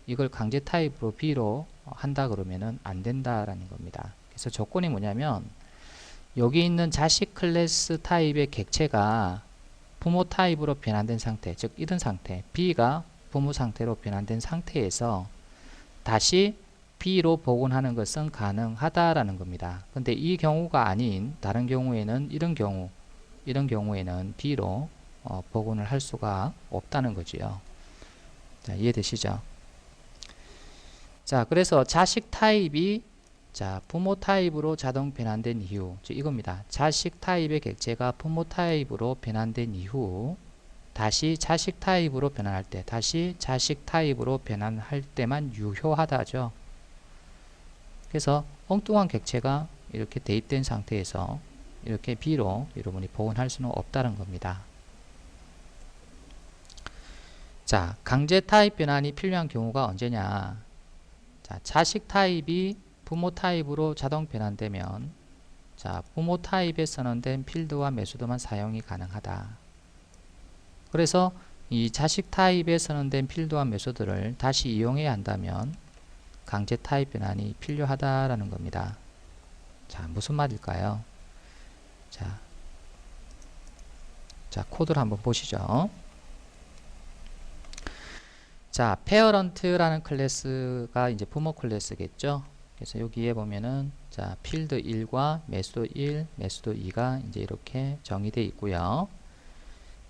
이걸 강제 타입으로 B로 한다 그러면은 안 된다라는 겁니다. 그래서 조건이 뭐냐면 여기 있는 자식 클래스 타입의 객체가 부모 타입으로 변환된 상태, 즉 이런 상태, B가 부모 상태로 변환된 상태에서 다시 B로 복원하는 것은 가능하다라는 겁니다. 근데 이 경우가 아닌 다른 경우에는 이런 경우에는 B로 복원을 할 수가 없다는 거지요. 자, 이해되시죠? 자, 그래서 자식 타입이 자, 부모 타입으로 자동 변환된 이후, 즉 이겁니다. 자식 타입의 객체가 부모 타입으로 변환된 이후 다시 자식 타입으로 변환할 때, 다시 자식 타입으로 변환할 때만 유효하다죠. 그래서 엉뚱한 객체가 이렇게 대입된 상태에서 이렇게 B로 여러분이 복원할 수는 없다는 겁니다. 자, 강제 타입 변환이 필요한 경우가 언제냐? 자, 자식 타입이 부모 타입으로 자동 변환되면 자, 부모 타입에 선언된 필드와 메소드만 사용이 가능하다. 그래서 이 자식 타입에 선언된 필드와 메소드를 다시 이용해야 한다면 강제 타입 변환이 필요하다라는 겁니다. 자, 무슨 말일까요? 자, 코드를 한번 보시죠. 자, 페어런트라는 클래스가 이제 부모 클래스겠죠. 그래서 여기에 보면은 자, 필드 1과 메소드 1, 메소드 2가 이제 이렇게 정의되어 있고요.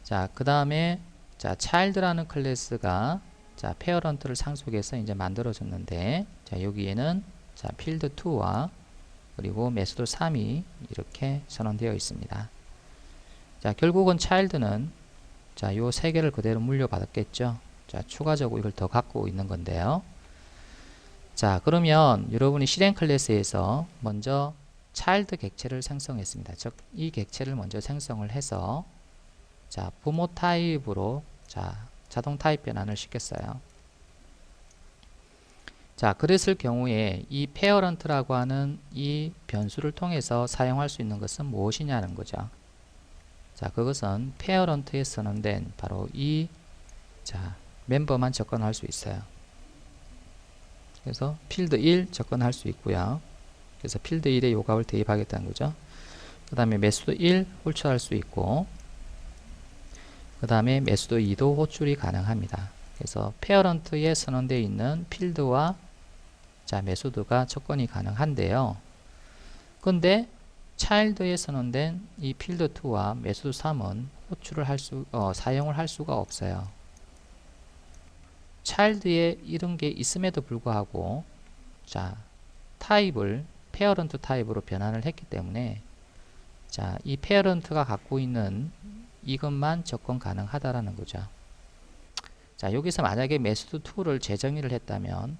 자, 그 다음에 자, child라는 클래스가 자, 페어런트를 상속해서 이제 만들어졌는데 자, 여기에는 자, 필드 2와 그리고 메소드 3이 이렇게 선언되어 있습니다. 자, 결국은 child는 자, 요 세 개를 그대로 물려받았겠죠. 자, 추가적으로 이걸 더 갖고 있는 건데요. 자, 그러면 여러분이 실행 클래스에서 먼저 child 객체를 생성했습니다. 즉, 이 객체를 먼저 생성을 해서 자, 부모 타입으로 자, 자동 타입 변환을 시켰어요. 자, 그랬을 경우에 이 parent라고 하는 이 변수를 통해서 사용할 수 있는 것은 무엇이냐는 거죠. 자, 그것은 parent에 선언된 바로 이 자, 멤버만 접근할 수 있어요. 그래서 필드 1 접근할 수 있고요. 그래서 필드 1에 요 값을 대입하겠다는 거죠. 그 다음에 메소드 1 호출할 수 있고 그 다음에 메소드 2도 호출이 가능합니다. 그래서 페어런트에 선언되어 있는 필드와 자, 메소드가 접근이 가능한데요. 근데 차일드에 선언된 이 필드 2와 메소드 3은 호출을 사용을 할 수가 없어요. 차일드에 이런 게 있음에도 불구하고 자, 타입을 페어런트 타입으로 변환을 했기 때문에 자, 이 페어런트가 갖고 있는 이것만 접근 가능하다라는 거죠. 자, 여기서 만약에 메소드 2를 재정의를 했다면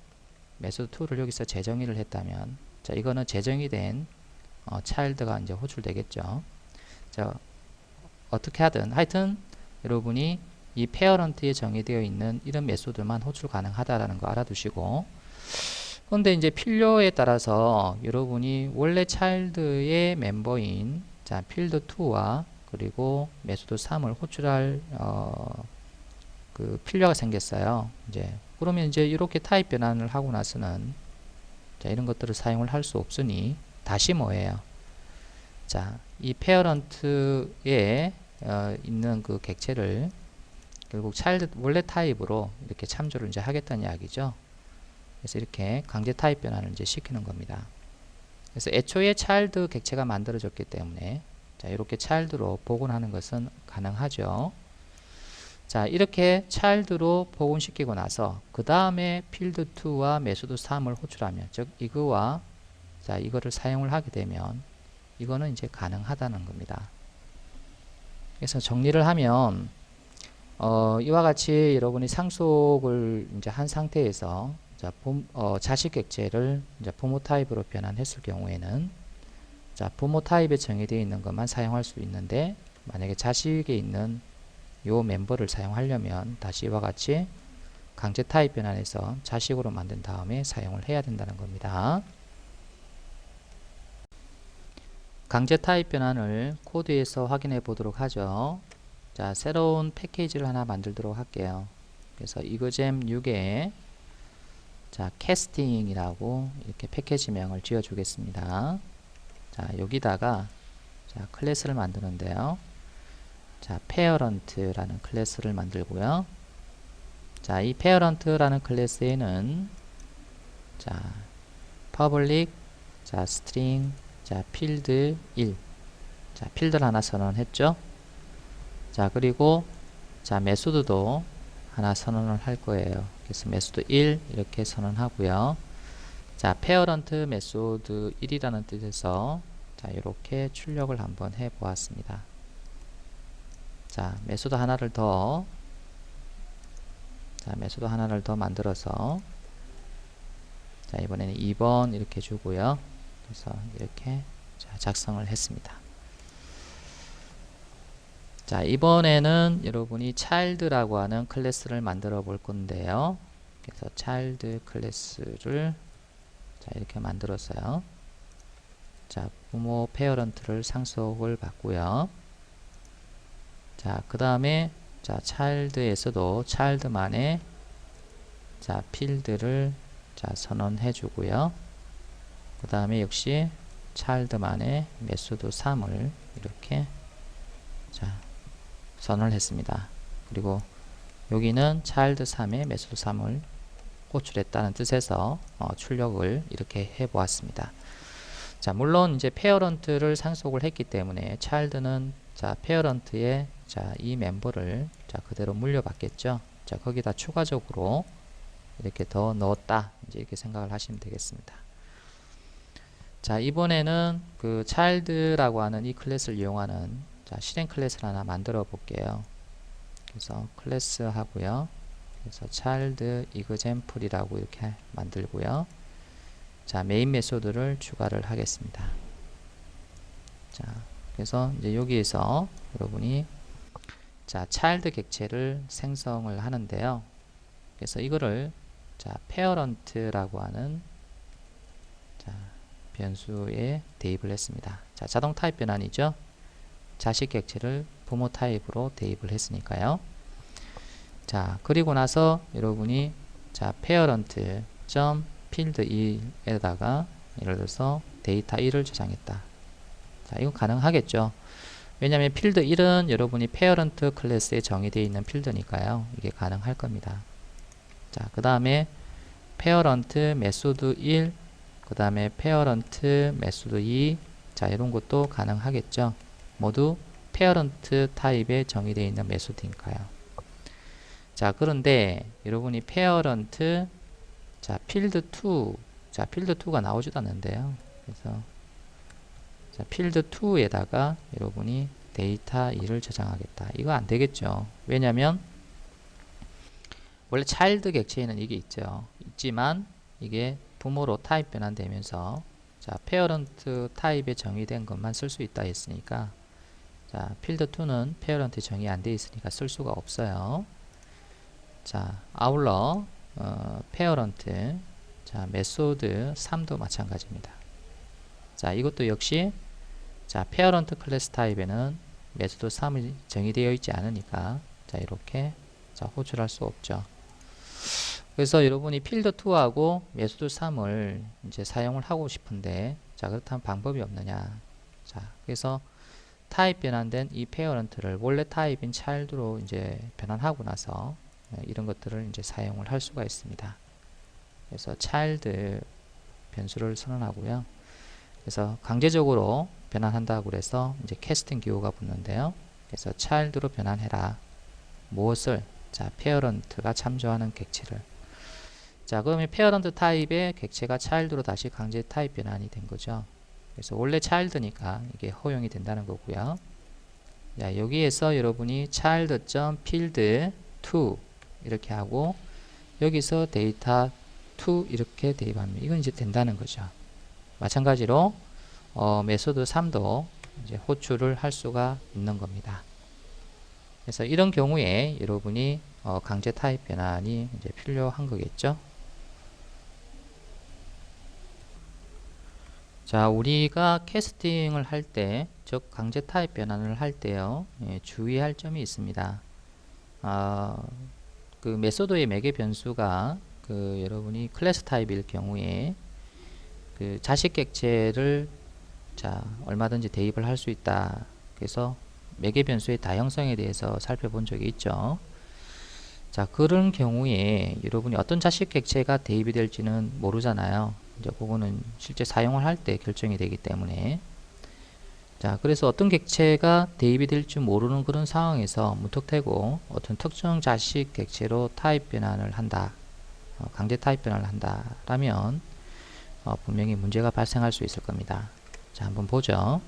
메소드 2를 여기서 재정의를 했다면 자, 이거는 재정의된 차일드가 이제 호출되겠죠. 자, 어떻게 하든 하여튼 여러분이 이 페어런트에 정의되어 있는 이런 메소드만 호출 가능하다라는 거 알아두시고 근데 이제 필요에 따라서 여러분이 원래 차일드의 멤버인 자, 필드 2와 그리고 메소드 3을 호출할 그 필요가 생겼어요. 이제 그러면 이제 이렇게 타입 변환을 하고 나서는 자, 이런 것들을 사용을 할 수 없으니 다시 뭐예요? 자, 이 페어런트에 있는 그 객체를 결국 차일드 원래 타입으로 이렇게 참조를 이제 하겠다는 이야기죠. 그래서 이렇게 강제 타입 변환을 이제 시키는 겁니다. 그래서 애초에 차일드 객체가 만들어졌기 때문에 자, 이렇게 차일드로 복원하는 것은 가능하죠. 자, 이렇게 차일드로 복원시키고 나서 그 다음에 필드 2와 메소드 3을 호출하면 즉 이거와 자, 이거를 사용을 하게 되면 이거는 이제 가능하다는 겁니다. 그래서 정리를 하면 이와 같이 여러분이 상속을 이제 한 상태에서 자, 자식 객체를 이제 부모 타입으로 변환했을 경우에는 자, 부모 타입에 정의되어 있는 것만 사용할 수 있는데 만약에 자식에 있는 요 멤버를 사용하려면 다시 이와 같이 강제 타입 변환해서 자식으로 만든 다음에 사용을 해야 된다는 겁니다. 강제 타입 변환을 코드에서 확인해 보도록 하죠. 자, 새로운 패키지를 하나 만들도록 할게요. 그래서 이거잼 6에 자, 캐스팅이라고 이렇게 패키지명을 지어 주겠습니다. 자, 여기다가 자, 클래스를 만드는데요. 자, parent라는 클래스를 만들고요. 자, 이 parent라는 클래스에는 자, public 자, string 자, field 1 자, 필드를 하나 선언했죠. 자, 그리고 자, 메소드도 하나 선언을 할 거예요. 그래서 메소드 1 이렇게 선언하고요. 자, parent 메소드 1이라는 뜻에서 자, 이렇게 출력을 한번 해 보았습니다. 자, 메소드 하나를 더 만들어서 자, 이번에는 2번 이렇게 주고요. 그래서 이렇게 자, 작성을 했습니다. 자, 이번에는 여러분이 child라고 하는 클래스를 만들어 볼 건데요. 그래서 child 클래스를 자, 이렇게 만들었어요. 자, 부모 parent를 상속을 받고요. 자, 그 다음에 자, child에서도 child만의 자, 필드를 자, 선언해 주고요. 그 다음에 역시 child만의 메소드 3을 이렇게 자, 선언을 했습니다. 그리고 여기는 child 3에 메소드 3을 호출했다는 뜻에서 출력을 이렇게 해 보았습니다. 자, 물론 이제 parent를 상속을 했기 때문에 child는 자, parent의 자, 이 멤버를 자, 그대로 물려받겠죠. 자, 거기다 추가적으로 이렇게 더 넣었다. 이제 이렇게 생각을 하시면 되겠습니다. 자, 이번에는 그 child라고 하는 이 클래스를 이용하는 자, 실행 클래스를 하나 만들어 볼게요. 그래서 클래스 하고요. 그래서 child example이라고 이렇게 만들고요. 자, 메인 메소드를 추가를 하겠습니다. 자, 그래서 이제 여기에서 여러분이 자, child 객체를 생성을 하는데요. 그래서 이거를 자, parent라고 하는 자, 변수에 대입을 했습니다. 자, 자동 타입 변환이죠. 자식 객체를 부모 타입으로 대입을 했으니까요. 자, 그리고 나서 여러분이 자, parent field 2에다가 예를 들어서 데이터 1을 저장했다. 자, 이건 가능하겠죠. 왜냐하면 필드 1은 여러분이 parent 클래스에 정의되어 있는 필드니까요. 이게 가능할 겁니다. 자, 그 다음에 parent 메소드 1, 그 다음에 parent 메소드 2, 자, 이런 것도 가능하겠죠. 모두 parent 타입에 정의되어 있는 메소드니까요. 자, 그런데 여러분이 parent 자, field 2, 자, field 2가 나오지도 않는데요. 그래서 자, field 2에다가 여러분이 데이터 2를 저장하겠다. 이거 안 되겠죠. 왜냐면 원래 child 객체에는 이게 있지만 이게 부모로 타입 변환되면서 자, parent 타입에 정의된 것만 쓸 수 있다 했으니까 자, field 2는 parent 정의 안 되어 있으니까 쓸 수가 없어요. 자, 아울러 parent 자, 메소드 3도 마찬가지입니다. 자, 이것도 역시 자, parent 클래스 타입에는 메소드 3이 정의되어 있지 않으니까 자, 이렇게 자, 호출할 수 없죠. 그래서 여러분이 필드 2하고 메소드 3을 이제 사용을 하고 싶은데 자, 그렇다면 방법이 없느냐. 자, 그래서 타입 변환된 이 parent를 원래 타입인 child로 이제 변환하고 나서 이런 것들을 이제 사용을 할 수가 있습니다. 그래서 child 변수를 선언하고요. 그래서 강제적으로 변환한다고 그래서 이제 캐스팅 기호가 붙는데요. 그래서 child로 변환해라. 무엇을? 자, parent가 참조하는 객체를. 자, 그러면 parent 타입의 객체가 child로 다시 강제 타입 변환이 된 거죠. 그래서 원래 child니까 이게 허용이 된다는 거고요. 자, 여기에서 여러분이 child.field 2 이렇게 하고 여기서 데이터 2 이렇게 대입하면 이건 이제 된다는 거죠. 마찬가지로 메소드 3도 이제 호출을 할 수가 있는 겁니다. 그래서 이런 경우에 여러분이 강제 타입 변환이 이제 필요한 거겠죠. 자, 우리가 캐스팅을 할 때, 즉 강제 타입 변환을 할 때요, 주의할 점이 있습니다. 그 메소드의 매개 변수가 여러분이 클래스 타입일 경우에 그 자식 객체를 얼마든지 대입을 할 수 있다. 그래서 매개 변수의 다형성에 대해서 살펴본 적이 있죠. 자, 그런 경우에 여러분이 어떤 자식 객체가 대입이 될지는 모르잖아요. 이제 그거는 실제 사용을 할 때 결정이 되기 때문에. 자, 그래서 어떤 객체가 대입이 될지 모르는 그런 상황에서 무턱대고 어떤 특정 자식 객체로 타입 변환을 한다. 강제 타입 변환을 한다라면 분명히 문제가 발생할 수 있을 겁니다. 자, 한번 보죠.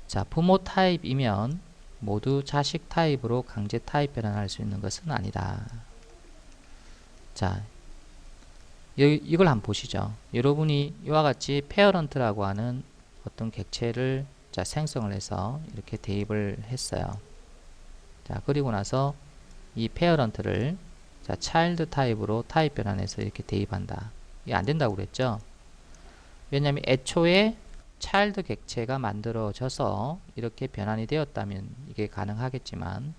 자, 부모 타입이면 모두 자식 타입으로 강제 타입 변환할 수 있는 것은 아니다. 자, 이걸 한번 보시죠. 여러분이 이와 같이 페어런트라고 하는 어떤 객체를 생성을 해서 이렇게 대입을 했어요. 자, 그리고 나서 이 페어런트를 차일드 타입으로 타입 변환해서 이렇게 대입한다. 이게 안 된다고 그랬죠? 왜냐하면 애초에 차일드 객체가 만들어져서 이렇게 변환이 되었다면 이게 가능하겠지만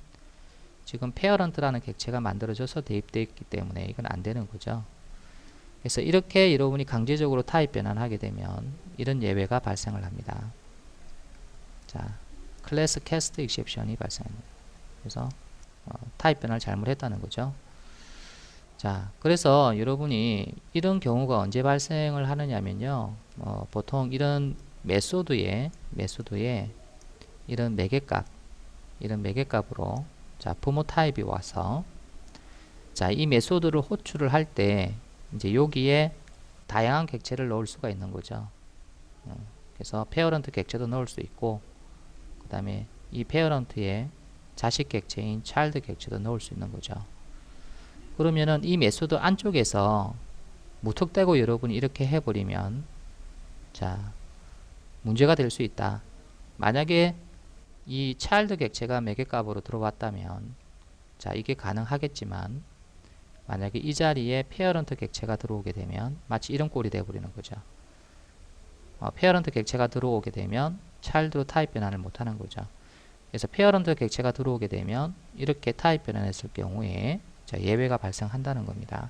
지금 페어런트라는 객체가 만들어져서 대입되어 있기 때문에 이건 안 되는 거죠. 그래서 이렇게 여러분이 강제적으로 타입 변환하게 되면 이런 예외가 발생을 합니다. 자, 클래스 캐스트 익셉션이 발생합니다. 그래서 타입 변환을 잘못했다는 거죠. 자, 그래서 여러분이 이런 경우가 언제 발생을 하느냐면요. 보통 이런 메소드에 이런 매개값으로 부모 타입이 와서 이 메소드를 호출을 할 때 이제 여기에 다양한 객체를 넣을 수가 있는 거죠. 그래서 페어런트 객체도 넣을 수 있고 그 다음에 이 페어런트에 자식 객체인 차일드 객체도 넣을 수 있는 거죠. 그러면은 이 메소드 안쪽에서 무턱대고 여러분이 이렇게 해버리면 문제가 될 수 있다. 만약에 이 차일드 객체가 매개값으로 들어왔다면 이게 가능하겠지만 만약에 이 자리에 페어런트 객체가 들어오게 되면 마치 이런 꼴이 되어버리는 거죠. 페어런트 객체가 들어오게 되면 차일드로 타입 변환을 못하는 거죠. 그래서 페어런트 객체가 들어오게 되면 이렇게 타입 변환했을 경우에 예외가 발생한다는 겁니다.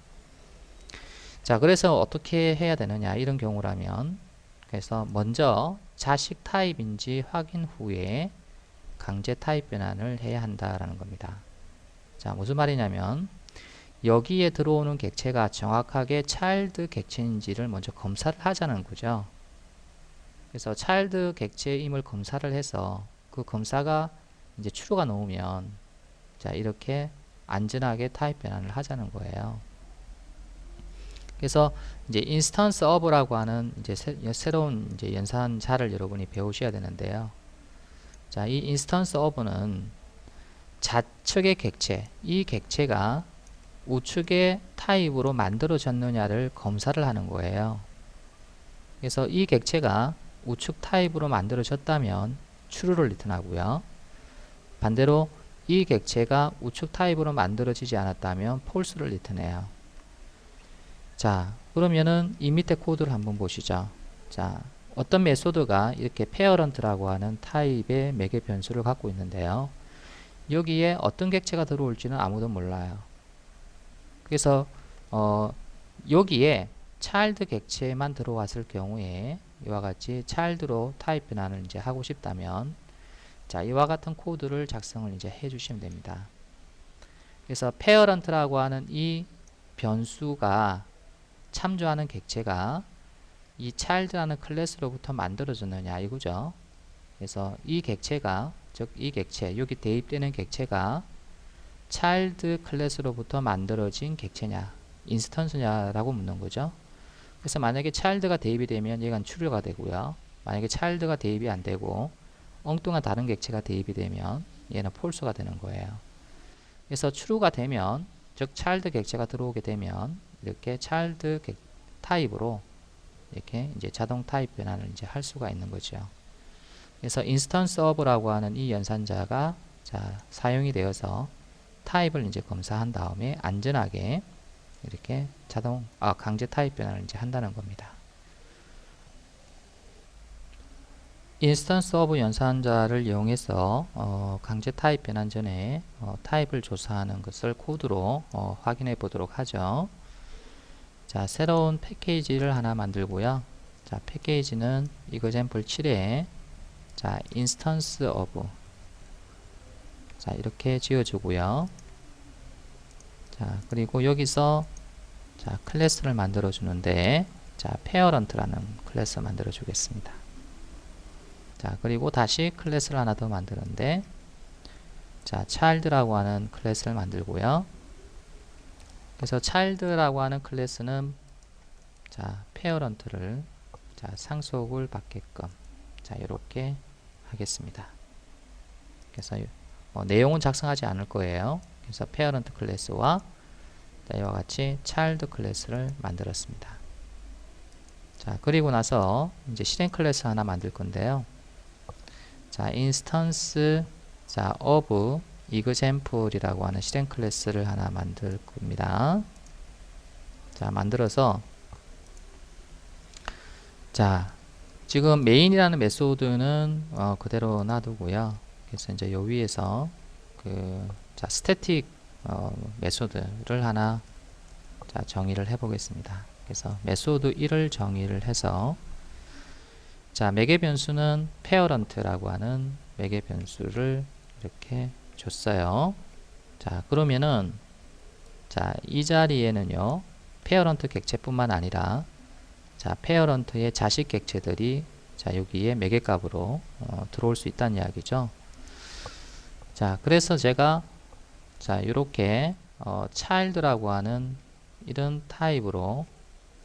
자, 그래서 어떻게 해야 되느냐 이런 경우라면 그래서 먼저 자식 타입인지 확인 후에 강제 타입 변환을 해야 한다라는 겁니다. 자, 무슨 말이냐면 여기에 들어오는 객체가 정확하게 차일드 객체인지를 먼저 검사를 하자는 거죠. 그래서 차일드 객체임을 검사를 해서 그 검사가 이제 true가 나오면 이렇게 안전하게 타입 변환을 하자는 거예요. 그래서 이제 instance of라고 하는 이제 새로운 이제 연산자를 여러분이 배우셔야 되는데요. 자, 이 instance of는 좌측의 객체, 이 객체가 우측의 타입으로 만들어졌느냐를 검사를 하는 거예요. 그래서 이 객체가 우측 타입으로 만들어졌다면 true를 리턴하고요. 반대로 이 객체가 우측 타입으로 만들어지지 않았다면 false를 리턴해요. 자, 그러면은 이 밑에 코드를 한번 보시죠. 자, 어떤 메소드가 이렇게 페어런트라고 하는 타입의 매개 변수를 갖고 있는데요. 여기에 어떤 객체가 들어올지는 아무도 몰라요. 그래서 여기에 차일드 객체만 들어왔을 경우에 이와 같이 차일드로 타입 변환을 이제 하고 싶다면 이와 같은 코드를 작성을 이제 해 주시면 됩니다. 그래서 페어런트라고 하는 이 변수가 참조하는 객체가 이 child라는 클래스로부터 만들어졌느냐 이거죠. 그래서 이 객체가 즉 이 객체 여기 대입되는 객체가 child 클래스로부터 만들어진 객체냐 인스턴스냐 라고 묻는 거죠. 그래서 만약에 child가 대입이 되면 얘가 true가 되고요. 만약에 child가 대입이 안 되고 엉뚱한 다른 객체가 대입이 되면 얘는 false가 되는 거예요. 그래서 true가 되면 즉 child 객체가 들어오게 되면 이렇게 child 타입으로 이렇게 이제 자동 타입 변환을 이제 할 수가 있는 거죠. 그래서 instance of라고 하는 이 연산자가 사용이 되어서 타입을 이제 검사한 다음에 안전하게 이렇게 강제 타입 변환을 이제 한다는 겁니다. 인스턴스 오브 연산자를 이용해서 강제 타입 변환 전에 타입을 조사하는 것을 코드로 확인해 보도록 하죠. 자, 새로운 패키지를 하나 만들고요. 자, 패키지는 example 7에 자, instance of 자, 이렇게 지어주고요. 자, 그리고 여기서 자, 클래스를 만들어 주는데 자, parent라는 클래스 만들어 주겠습니다. 자, 그리고 다시 클래스를 하나 더 만드는데 자, child라고 하는 클래스를 만들고요. 그래서 child라고 하는 클래스는 자, parent를 자, 상속을 받게끔 자, 이렇게 하겠습니다. 그래서 내용은 작성하지 않을 거예요. 그래서 parent 클래스와 이와 같이 child 클래스를 만들었습니다. 자, 그리고 나서 이제 실행 클래스 하나 만들 건데요. 자, instance 자, of example이라고 하는 실행 클래스를 하나 만들 겁니다. 자, 만들어서 자, 지금 메인이라는 메소드는 그대로 놔두고요. 그래서 이제 요 위에서 자, 스태틱 메소드를 하나 자, 정의를 해 보겠습니다. 그래서 메소드 1을 정의를 해서 자, 매개 변수는 parent라고 하는 매개 변수를 이렇게 줬어요. 자, 그러면은 자, 이 자리에는요. parent 객체뿐만 아니라 자, parent의 자식 객체들이 자, 여기에 매개 값으로 들어올 수 있다는 이야기죠. 자, 그래서 제가 자, 요렇게 child라고 하는 이런 타입으로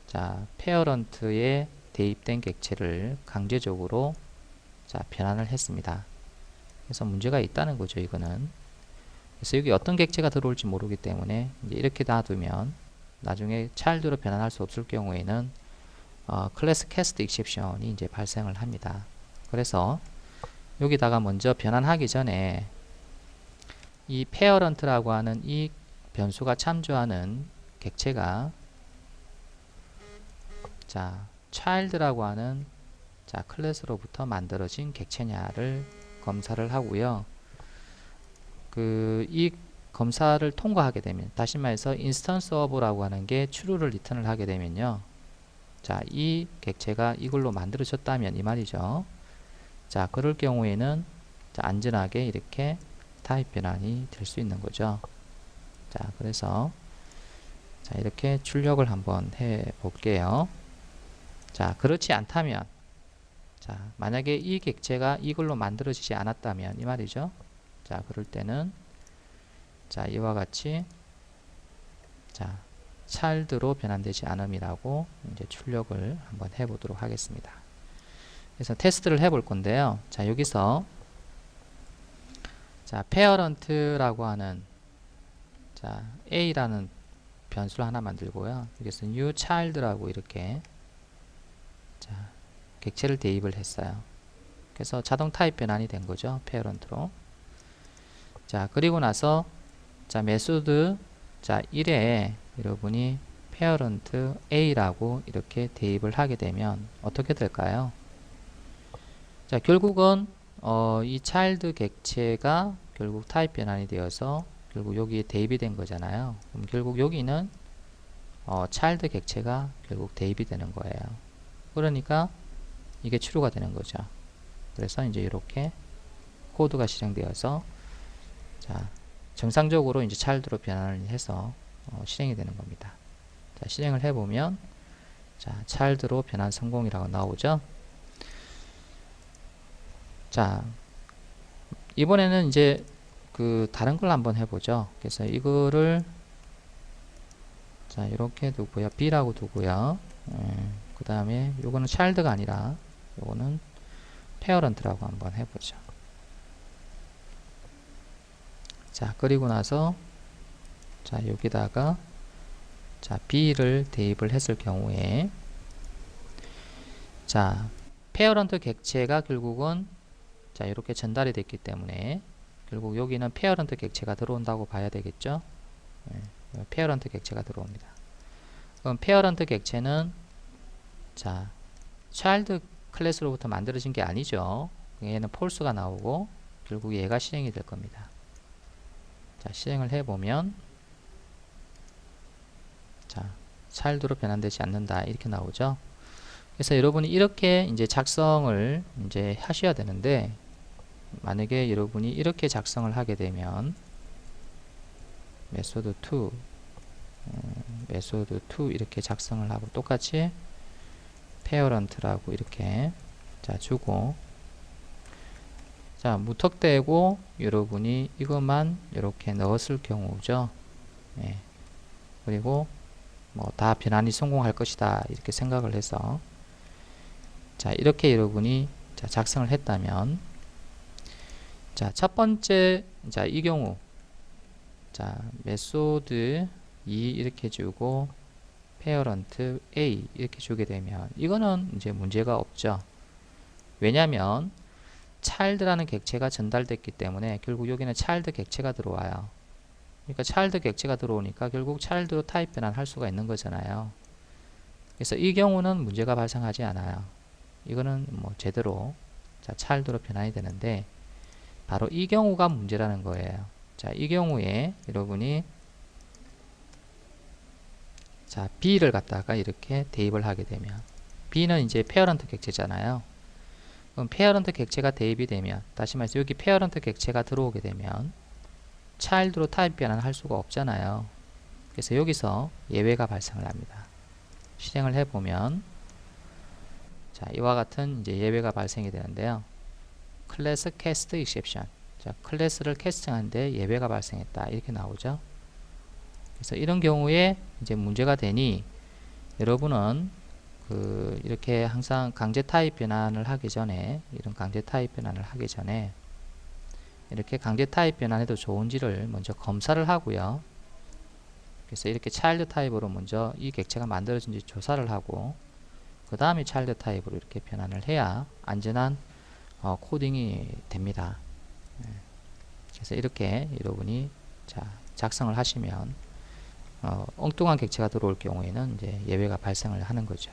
자, parent에 대입된 객체를 강제적으로 자, 변환을 했습니다. 그래서 문제가 있다는 거죠, 이거는. 그래서 여기 어떤 객체가 들어올지 모르기 때문에 이제 이렇게 놔두면 나중에 child로 변환할 수 없을 경우에는 클래스 캐스트 익셉션이 이제 발생을 합니다. 그래서 여기다가 먼저 변환하기 전에 이 parent라고 하는 이 변수가 참조하는 객체가 자, child라고 하는 자, 클래스로부터 만들어진 객체냐를 검사를 하고요. 이 검사를 통과하게 되면, 다시 말해서 instance of라고 하는 게 true를 리턴을 하게 되면요. 자, 이 객체가 이걸로 만들어졌다면 이 말이죠. 자, 그럴 경우에는 자, 안전하게 이렇게 타입 변환이 될 수 있는 거죠. 자, 그래서 자, 이렇게 출력을 한번 해 볼게요. 자, 그렇지 않다면 자, 만약에 이 객체가 이걸로 만들어지지 않았다면 이 말이죠. 자, 그럴 때는 자, 이와 같이 자, child로 변환되지 않음이라고 이제 출력을 한번 해 보도록 하겠습니다. 그래서 테스트를 해 볼 건데요. 자, 여기서 자, parent라고 하는 자, a라는 변수를 하나 만들고요. 여기서 new child라고 이렇게 자, 객체를 대입을 했어요. 그래서 자동 타입 변환이 된 거죠. parent로. 자, 그리고 나서 자, 메소드 자, 1에 여러분이 parent a라고 이렇게 대입을 하게 되면 어떻게 될까요? 자, 결국은 이 child 객체가 결국 타입 변환이 되어서 결국 여기에 대입이 된 거잖아요. 그럼 결국 여기는 child 객체가 결국 대입이 되는 거예요. 그러니까 이게 true가 되는 거죠. 그래서 이제 이렇게 코드가 실행되어서 자, 정상적으로 이제 child로 변환을 해서 실행이 되는 겁니다. 자, 실행을 해보면 자, child로 변환 성공이라고 나오죠. 자, 이번에는 이제 다른 걸 한번 해보죠. 그래서 이거를 자, 이렇게 두고요. b라고 두고요. 그 다음에 요거는 child가 아니라 요거는 parent라고 한번 해보죠. 자, 그리고 나서 자, 여기다가 자, b를 대입을 했을 경우에 자, parent 객체가 결국은 자, 이렇게 전달이 됐기 때문에 결국 여기는 페어런트 객체가 들어온다고 봐야 되겠죠. 페어런트 객체가 들어옵니다. 그럼 페어런트 객체는 자 차일드 클래스로부터 만들어진 게 아니죠. 얘는 폴스가 나오고 결국 얘가 실행이 될 겁니다. 자, 실행을 해보면 자, 차일드로 변환되지 않는다 이렇게 나오죠. 그래서 여러분이 이렇게 이제 작성을 이제 하셔야 되는데, 만약에 여러분이 이렇게 작성을 하게 되면 메소드 2 메소드 2 이렇게 작성을 하고 똑같이 페어런트라고 이렇게 자 주고, 자 무턱대고 여러분이 이것만 이렇게 넣었을 경우죠. 예. 그리고 뭐 다 변환이 성공할 것이다 이렇게 생각을 해서 자 이렇게 여러분이 자 작성을 했다면, 자 첫 번째 자 이 경우 자 메소드 2 이렇게 주고 페어런트 A 이렇게 주게 되면 이거는 이제 문제가 없죠. 왜냐하면 child라는 객체가 전달됐기 때문에 결국 여기는 child 객체가 들어와요. 그러니까 child 객체가 들어오니까 결국 child로 타입 변환할 수가 있는 거잖아요. 그래서 이 경우는 문제가 발생하지 않아요. 이거는 뭐 제대로 자 child로 변환이 되는데, 바로 이 경우가 문제라는 거예요. 자, 이 경우에 여러분이 자 B를 갖다가 이렇게 대입을 하게 되면, B는 이제 페어런트 객체잖아요. 그럼 페어런트 객체가 대입이 되면, 다시 말해서 여기 페어런트 객체가 들어오게 되면 차일드로 타입 변환을 할 수가 없잖아요. 그래서 여기서 예외가 발생을 합니다. 실행을 해보면 자 이와 같은 이제 예외가 발생이 되는데요. 클래스 캐스트 익셉션, 자 클래스를 캐스팅하는데 예외가 발생했다 이렇게 나오죠. 그래서 이런 경우에 이제 문제가 되니, 여러분은 이렇게 항상 강제 타입 변환을 하기 전에, 이런 강제 타입 변환을 하기 전에 이렇게 강제 타입 변환해도 좋은지를 먼저 검사를 하고요. 그래서 이렇게 차일드 타입으로 먼저 이 객체가 만들어진지 조사를 하고, 그 다음에 차일드 타입으로 이렇게 변환을 해야 안전한 코딩이 됩니다. 그래서 이렇게 여러분이 자 작성을 하시면 엉뚱한 객체가 들어올 경우에는 이제 예외가 발생을 하는 거죠.